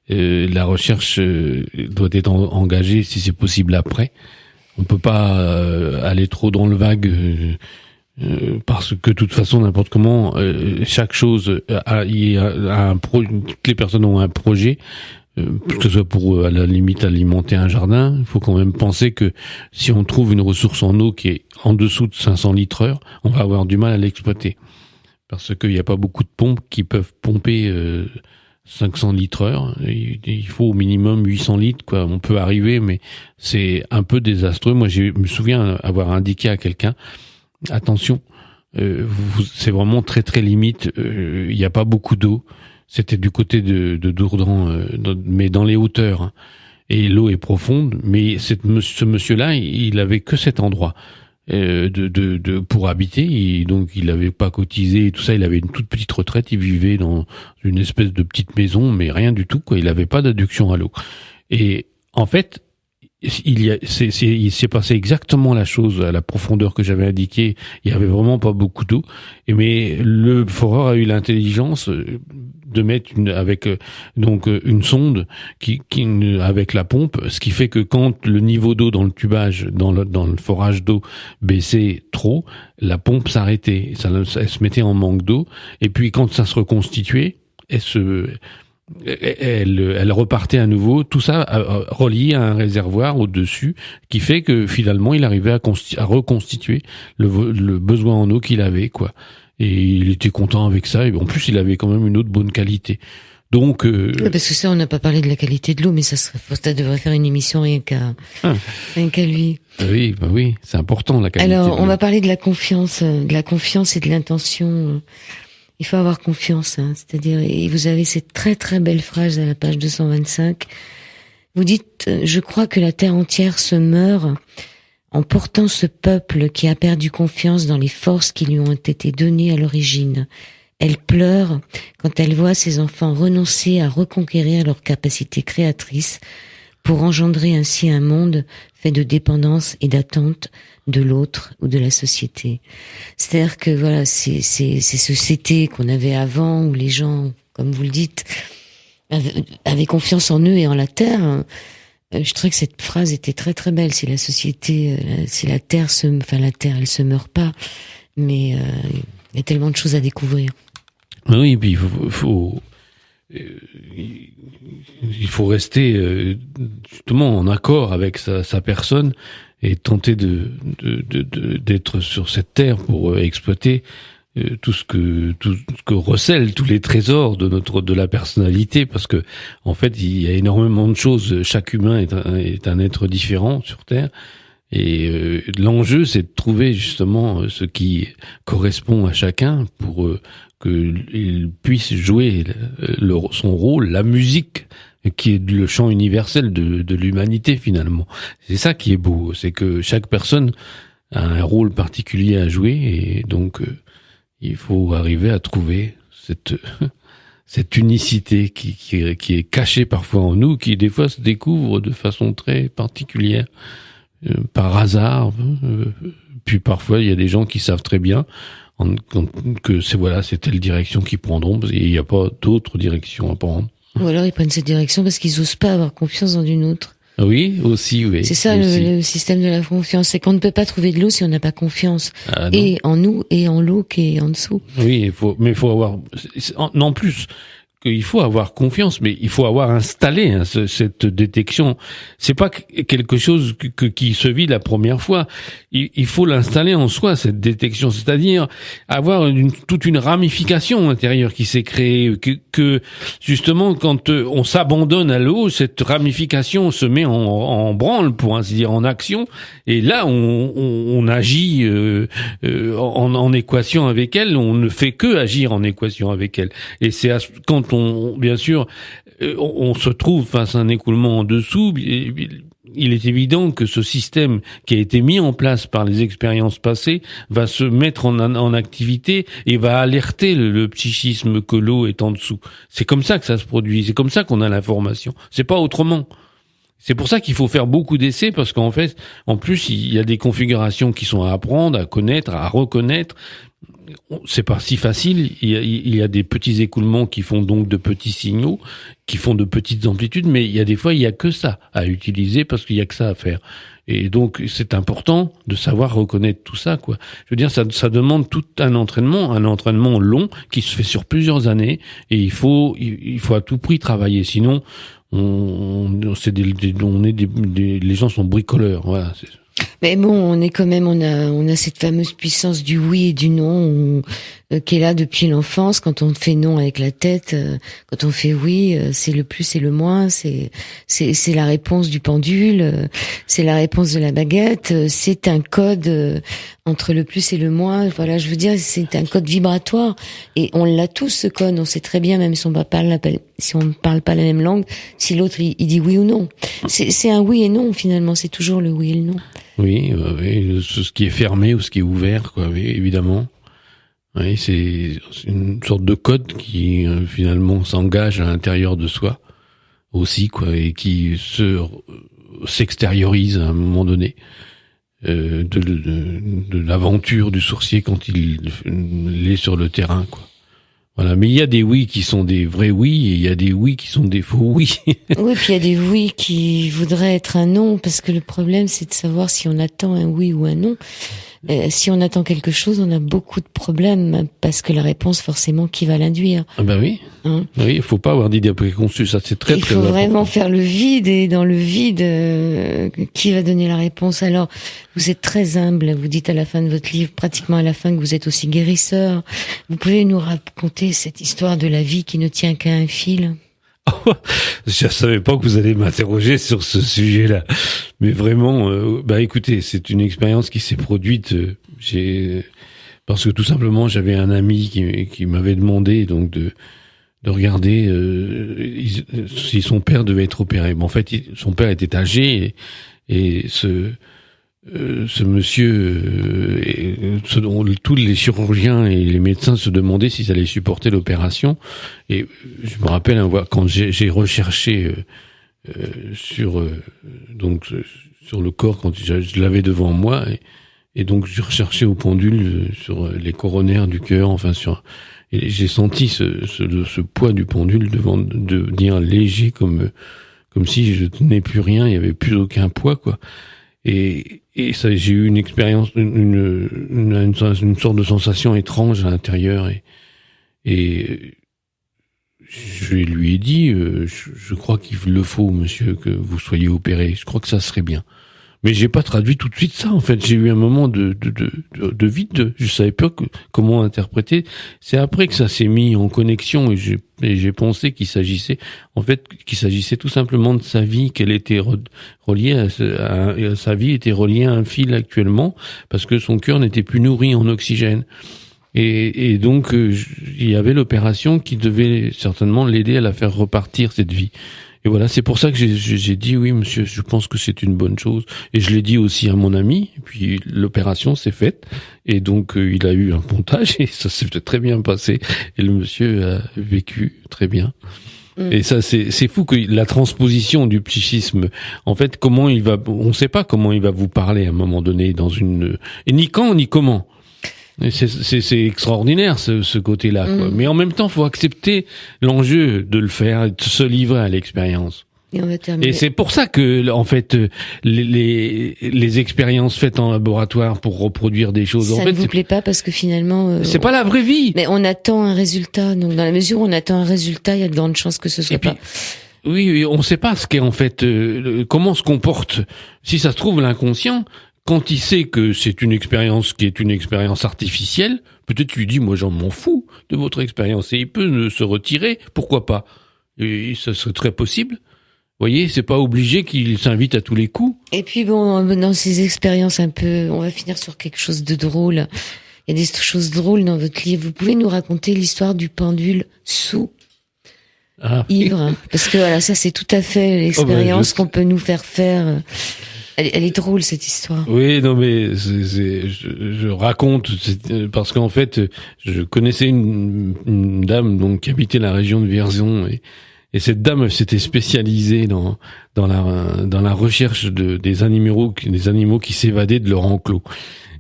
La recherche doit être engagée si c'est possible après. On peut pas aller trop dans le vague parce que de toute façon n'importe comment chaque chose toutes les personnes ont un projet. Que ce soit pour à la limite alimenter un jardin, il faut quand même penser que si on trouve une ressource en eau qui est en dessous de 500 litres heure, on va avoir du mal à l'exploiter. Parce qu'il n'y a pas beaucoup de pompes qui peuvent pomper 500 litres heure. Il faut au minimum 800 litres, quoi. On peut arriver, mais c'est un peu désastreux. Moi, je me souviens avoir indiqué à quelqu'un, attention, c'est vraiment très très limite, il n'y a pas beaucoup d'eau. C'était du côté de Dourdan, mais dans les hauteurs. Hein. Et l'eau est profonde, mais ce monsieur-là, il avait que cet endroit pour habiter. Donc, il n'avait pas cotisé et tout ça. Il avait une toute petite retraite. Il vivait dans une espèce de petite maison, mais rien du tout, quoi. Il n'avait pas d'adduction à l'eau. Et en fait, il s'est passé exactement la chose à la profondeur que j'avais indiquée. Il y avait vraiment pas beaucoup d'eau. Mais le foreur a eu l'intelligence de mettre une sonde qui avec la pompe, ce qui fait que quand le niveau d'eau dans le tubage, dans le forage d'eau baissait trop, la pompe s'arrêtait. Elle se mettait en manque d'eau. Et puis quand ça se reconstituait, elle repartait à nouveau, tout ça relié à un réservoir au-dessus, qui fait que finalement il arrivait à reconstituer le besoin en eau qu'il avait, quoi. Et il était content avec ça, et en plus il avait quand même une eau de bonne qualité. Donc parce que ça, on n'a pas parlé de la qualité de l'eau, mais ça devrait faire une émission rien qu'à lui. Oui, c'est important la qualité. Alors, on va parler de la confiance et de l'intention. Il faut avoir confiance, hein. C'est-à-dire, et vous avez cette très très belle phrase à la page 225. Vous dites, je crois que la terre entière se meurt en portant ce peuple qui a perdu confiance dans les forces qui lui ont été données à l'origine. Elle pleure quand elle voit ses enfants renoncer à reconquérir leur capacité créatrice pour engendrer ainsi un monde fait de dépendance et d'attente de l'autre ou de la société. C'est-à-dire que voilà, ces sociétés qu'on avait avant, où les gens, comme vous le dites, avaient confiance en eux et en la terre. Je trouvais que cette phrase était très très belle. Si la société, si la terre elle se meurt pas, mais il y a tellement de choses à découvrir. Oui, puis il faut rester justement en accord avec sa personne et tenter d'être sur cette terre pour exploiter tout ce que recèlent tous les trésors de la personnalité, parce que en fait il y a énormément de choses. Chaque humain est un être différent sur terre. Et l'enjeu, c'est de trouver justement ce qui correspond à chacun pour qu'il puisse jouer son rôle, la musique, qui est le chant universel de l'humanité finalement. C'est ça qui est beau, c'est que chaque personne a un rôle particulier à jouer, et donc il faut arriver à trouver cette unicité qui est cachée parfois en nous, qui des fois se découvre de façon très particulière. Par hasard, puis parfois il y a des gens qui savent très bien que c'est telle direction qu'ils prendront, et il n'y a pas d'autre direction à prendre. Ou alors ils prennent cette direction parce qu'ils n'osent pas avoir confiance dans une autre. Oui, aussi, oui. C'est ça le système de la confiance, c'est qu'on ne peut pas trouver de l'eau si on n'a pas confiance, et en nous et en l'eau qui est en dessous. Oui, il faut avoir, en plus, qu'il faut avoir confiance, mais il faut avoir installé cette détection. C'est pas quelque chose qui se vit la première fois. Il faut l'installer en soi, cette détection, c'est-à-dire avoir toute une ramification intérieure qui s'est créée, que justement quand on s'abandonne à l'eau, cette ramification se met en branle, pour ainsi dire, en action, et là on agit en équation avec elle. On ne fait que agir en équation avec elle, et c'est quand bien sûr, on se trouve face à un écoulement en dessous. Il est évident que ce système qui a été mis en place par les expériences passées va se mettre en activité et va alerter le psychisme que l'eau est en dessous. C'est comme ça que ça se produit. C'est comme ça qu'on a l'information. C'est pas autrement. C'est pour ça qu'il faut faire beaucoup d'essais, parce qu'en fait, en plus, il y a des configurations qui sont à apprendre, à connaître, à reconnaître. C'est pas si facile. Il y a des petits écoulements qui font donc de petits signaux, qui font de petites amplitudes, mais il y a des fois, il y a que ça à utiliser parce qu'il y a que ça à faire. Et donc, c'est important de savoir reconnaître tout ça, quoi. Je veux dire, ça demande tout un entraînement long qui se fait sur plusieurs années, et il faut à tout prix travailler. Sinon, les gens sont bricoleurs, voilà. Mais bon, on est quand même, on a cette fameuse puissance du oui et du non qui est là depuis l'enfance. Quand on fait non avec la tête, quand on fait oui, c'est le plus et le moins. C'est la réponse du pendule, c'est la réponse de la baguette. C'est un code entre le plus et le moins. Voilà, je veux dire, c'est un code vibratoire et on l'a tous ce code. On sait très bien, même si on ne parle pas la même langue, si l'autre il dit oui ou non. C'est un oui et non finalement. C'est toujours le oui et le non. Oui, ce qui est fermé ou ce qui est ouvert, quoi. Oui, évidemment. Oui, c'est une sorte de code qui finalement s'engage à l'intérieur de soi aussi, quoi, et qui s'extériorise à un moment donné de l'aventure du sourcier quand il est sur le terrain, quoi. Voilà, mais il y a des oui qui sont des vrais oui, et il y a des oui qui sont des faux oui. Oui, puis il y a des oui qui voudraient être un non, parce que le problème, c'est de savoir si on attend un oui ou un non. Si on attend quelque chose, on a beaucoup de problèmes, parce que la réponse, forcément, qui va l'induire. Ah ben oui. Hein? Oui, il faut pas avoir d'idées préconçues, ça c'est très très important. Il faut vraiment faire le vide, et dans le vide, qui va donner la réponse? Alors, vous êtes très humble, vous dites à la fin de votre livre, pratiquement à la fin, que vous êtes aussi guérisseur. Vous pouvez nous raconter cette histoire de la vie qui ne tient qu'à un fil? Je savais pas que vous allez m'interroger sur ce sujet-là, mais vraiment, écoutez, c'est une expérience qui s'est produite. Parce que tout simplement, j'avais un ami qui m'avait demandé donc de regarder si son père devait être opéré. Bon, en fait, son père était âgé et ce monsieur, ce dont tous les chirurgiens et les médecins se demandaient s'ils allaient supporter l'opération. Et je me rappelle quand j'ai recherché sur le corps, quand je l'avais devant moi, et donc je recherchais au pendule sur les coronaires du cœur, et j'ai senti ce poids du pendule devenir léger, comme si je tenais plus rien, il y avait plus aucun poids, quoi. Et ça, j'ai eu une expérience, une sorte de sensation étrange à l'intérieur, et je lui ai dit, je crois qu'il le faut, monsieur, que vous soyez opéré. Je crois que ça serait bien. Mais j'ai pas traduit tout de suite ça, en fait. J'ai eu un moment de vide. Je savais pas comment interpréter. C'est après que ça s'est mis en connexion, et j'ai pensé qu'il s'agissait tout simplement de sa vie, qu'elle était reliée sa vie était reliée à un fil actuellement, parce que son cœur n'était plus nourri en oxygène. Et donc, il y avait l'opération qui devait certainement l'aider à la faire repartir, cette vie. Et voilà, c'est pour ça que j'ai dit oui, monsieur, je pense que c'est une bonne chose. Et je l'ai dit aussi à mon ami. Et puis l'opération s'est faite, et donc il a eu un pontage, et ça s'est très bien passé. Et le monsieur a vécu très bien. Et ça, c'est fou que la transposition du psychisme, en fait, on ne sait pas comment il va vous parler à un moment donné et ni quand ni comment. C'est extraordinaire ce côté-là, quoi. Mais en même temps, faut accepter l'enjeu de le faire, et de se livrer à l'expérience. Et c'est pour ça que, en fait, les expériences faites en laboratoire pour reproduire des choses, ça ne vous plaît pas, parce que finalement, c'est pas la vraie vie. Mais on attend un résultat. Donc, dans la mesure où on attend un résultat, il y a de grandes chances que ce soit pas. Oui, on ne sait pas ce qu'est en fait, comment se comporte. Si ça se trouve, l'inconscient, quand il sait que c'est une expérience qui est une expérience artificielle, peut-être lui dit, moi j'en m'en fous de votre expérience, et il peut se retirer, pourquoi pas? Et ça serait très possible. Vous voyez, c'est pas obligé qu'il s'invite à tous les coups. Et puis bon, dans ces expériences un peu, on va finir sur quelque chose de drôle. Il y a des choses drôles dans votre livre. Vous pouvez nous raconter l'histoire du pendule sous ivre? Parce que voilà, ça c'est tout à fait l'expérience qu'on peut nous faire faire. Elle est drôle, cette histoire. Oui, non, mais je raconte, parce qu'en fait, je connaissais une dame donc qui habitait la région de Vierzon, Et cette dame s'était spécialisée dans la recherche des animaux qui s'évadaient de leur enclos.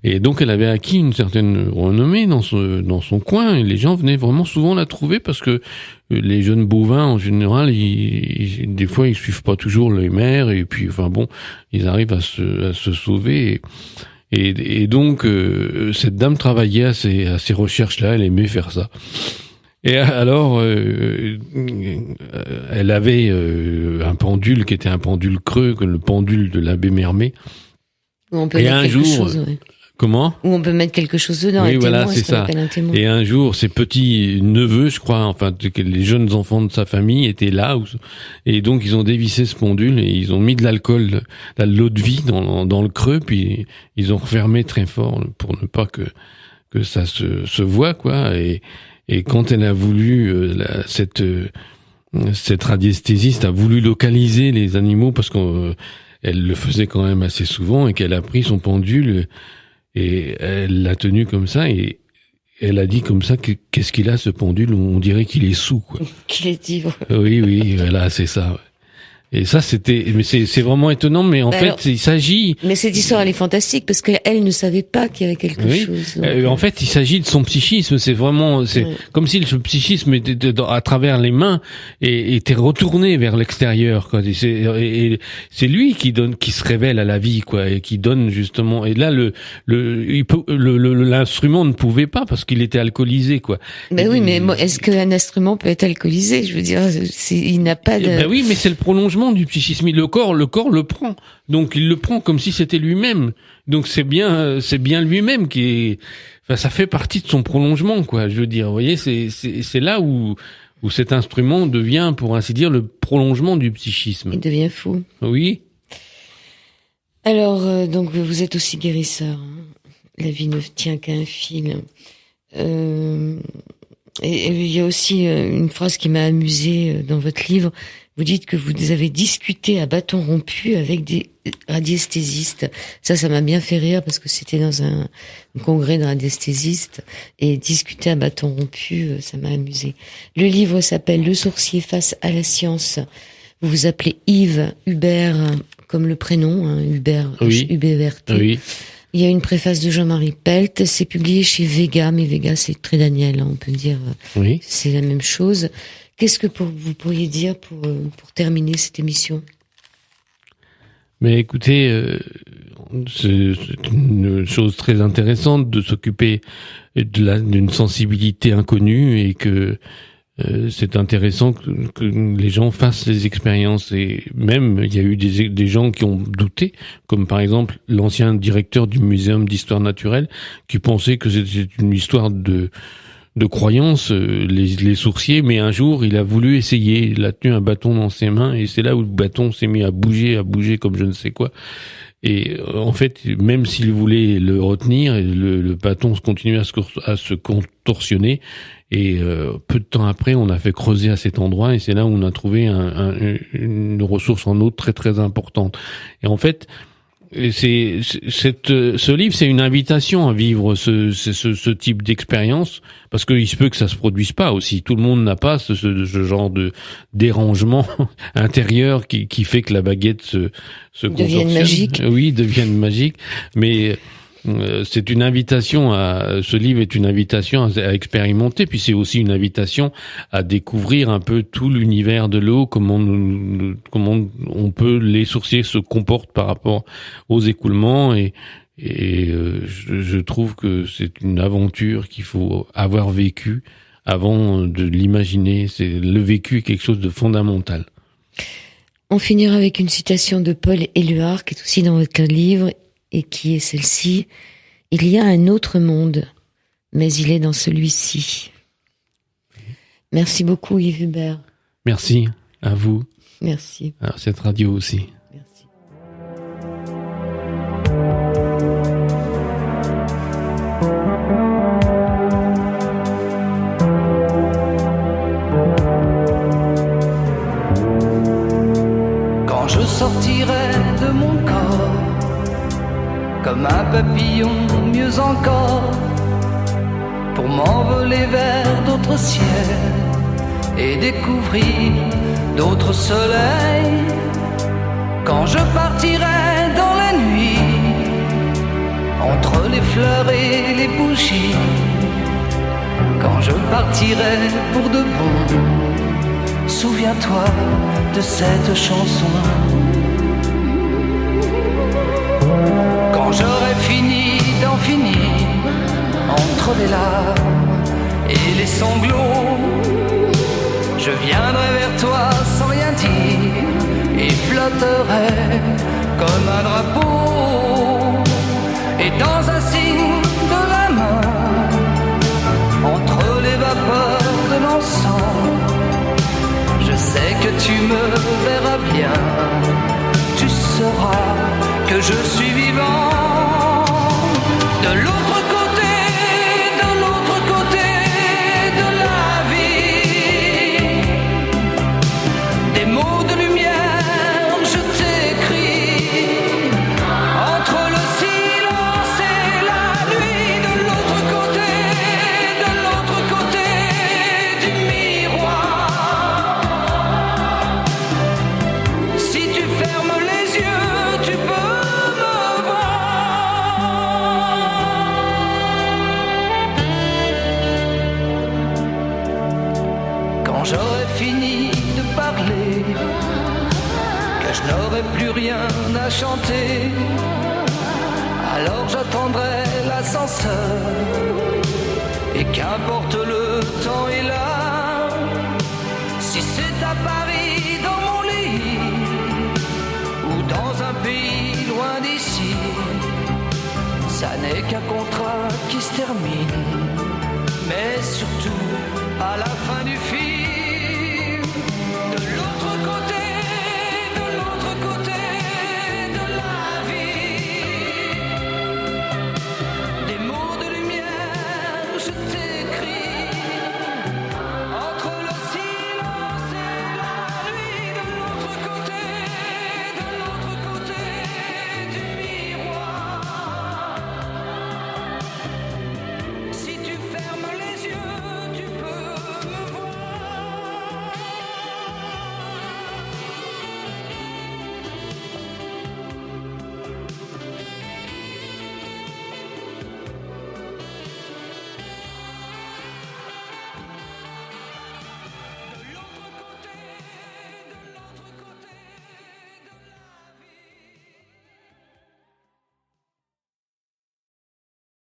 Et donc elle avait acquis une certaine renommée dans son coin, et les gens venaient vraiment souvent la trouver parce que les jeunes bovins en général, des fois ils suivent pas toujours les mères, et puis enfin bon, ils arrivent à se sauver. Et donc cette dame travaillait à ces recherches-là, elle aimait faire ça. Et alors, elle avait un pendule qui était un pendule creux, comme le pendule de l'abbé Mermet. Où on peut mettre quelque chose, ouais. Comment ? Où on peut mettre quelque chose dedans. Oui, un voilà, témoin, c'est ça. Et un jour, ses petits neveux, je crois, enfin les jeunes enfants de sa famille étaient là, et donc ils ont dévissé ce pendule et ils ont mis de l'alcool, de l'eau de vie dans le creux, puis ils ont refermé très fort pour ne pas que ça se voit, quoi. Et quand elle a voulu, cette radiesthésiste a voulu localiser les animaux, parce qu'elle le faisait quand même assez souvent, et qu'elle a pris son pendule et elle l'a tenu comme ça, et elle a dit comme ça qu'est-ce qu'il a, ce pendule, on dirait qu'il est sous, quoi. Qu'il est ivre. Oui, voilà, c'est ça. Et ça, mais c'est vraiment étonnant, mais en fait, il s'agit... Mais cette histoire, elle est fantastique, parce qu'elle ne savait pas qu'il y avait quelque chose. Donc... En fait, il s'agit de son psychisme, c'est comme si le psychisme était à travers les mains et était retourné vers l'extérieur, quoi. Et c'est lui qui se révèle à la vie, quoi, et qui donne justement, et là, l'instrument ne pouvait pas, parce qu'il était alcoolisé, quoi. Ben oui, mais est-ce qu'un instrument peut être alcoolisé? Je veux dire, il n'a pas de... Ben oui, mais c'est le prolongement du psychisme. Le corps le prend. Donc il le prend comme si c'était lui-même. Donc c'est bien lui-même qui est, enfin, ça fait partie de son prolongement, quoi. Je veux dire, vous voyez, c'est là où cet instrument devient, pour ainsi dire, le prolongement du psychisme. Il devient fou. Oui. Alors, donc vous êtes aussi guérisseur, hein. La vie ne tient qu'à un fil. Et il y a aussi une phrase qui m'a amusée dans votre livre. Vous dites que vous avez discuté à bâton rompu avec des radiesthésistes. Ça m'a bien fait rire, parce que c'était dans un congrès de radiesthésistes, et discuter à bâton rompu, ça m'a amusé. Le livre s'appelle Le sorcier face à la science. Vous vous appelez Yves Hubert, comme le prénom, hein, Hubert, oui. H-U-B-E-R-T. Oui. Il y a une préface de Jean-Marie Pelt, c'est publié chez Vega, mais Vega c'est très Daniel, hein, on peut dire, oui. C'est la même chose. Qu'est-ce que vous pourriez dire pour terminer cette émission? Mais écoutez, c'est une chose très intéressante de s'occuper d'une sensibilité inconnue, et que c'est intéressant que les gens fassent des expériences. Et même, il y a eu des gens qui ont douté, comme par exemple l'ancien directeur du Muséum d'histoire naturelle, qui pensait que c'était une histoire de croyance, les sourciers, mais un jour il a voulu essayer, il a tenu un bâton dans ses mains, et c'est là où le bâton s'est mis à bouger comme je ne sais quoi. Et en fait, même s'il voulait le retenir, le bâton continuait à se contorsionner, et peu de temps après, on a fait creuser à cet endroit, et c'est là où on a trouvé une ressource en eau très très importante. Et en fait, ce livre, c'est une invitation à vivre ce type d'expérience, parce qu'il se peut que ça se produise pas aussi. Tout le monde n'a pas ce genre de dérangement intérieur qui fait que la baguette se devienne magique. Oui, devienne magique. Mais c'est une invitation ce livre est une invitation à expérimenter, puis c'est aussi une invitation à découvrir un peu tout l'univers de l'eau, comment on peut, les sorciers se comportent par rapport aux écoulements, et je trouve que c'est une aventure qu'il faut avoir vécue avant de l'imaginer. Le vécu est quelque chose de fondamental. On finira avec une citation de Paul Éluard, qui est aussi dans votre livre, et qui est celle-ci: il y a un autre monde, mais il est dans celui-ci. Merci beaucoup, Yves Hubert. Merci à vous. Merci. À cette radio aussi. Merci. Quand je sortirai de mon corps, comme un papillon, mieux encore, pour m'envoler vers d'autres ciels et découvrir d'autres soleils. Quand je partirai dans la nuit, entre les fleurs et les bougies, quand je partirai pour de bon, souviens-toi de cette chanson. Quand j'aurai fini d'en finir, entre les larmes et les sanglots, je viendrai vers toi sans rien dire et flotterai comme un drapeau. Et dans un signe de la main, entre les vapeurs de l'encens, je sais que tu me verras bien. Tu sauras que je suis vivant. De l'autre côté de la vie, des mots de lumière je t'écris entre le silence et la nuit. De l'autre côté du miroir, si tu fermes les yeux, tu peux me voir. Quand j'aurai fini de parler, que je n'aurai plus rien à chanter, alors j'attendrai l'ascenseur. Et qu'importe le temps est là, si c'est à Paris dans mon lit ou dans un pays loin d'ici, ça n'est qu'un contrat qui se termine. Mais surtout, à la fin du film,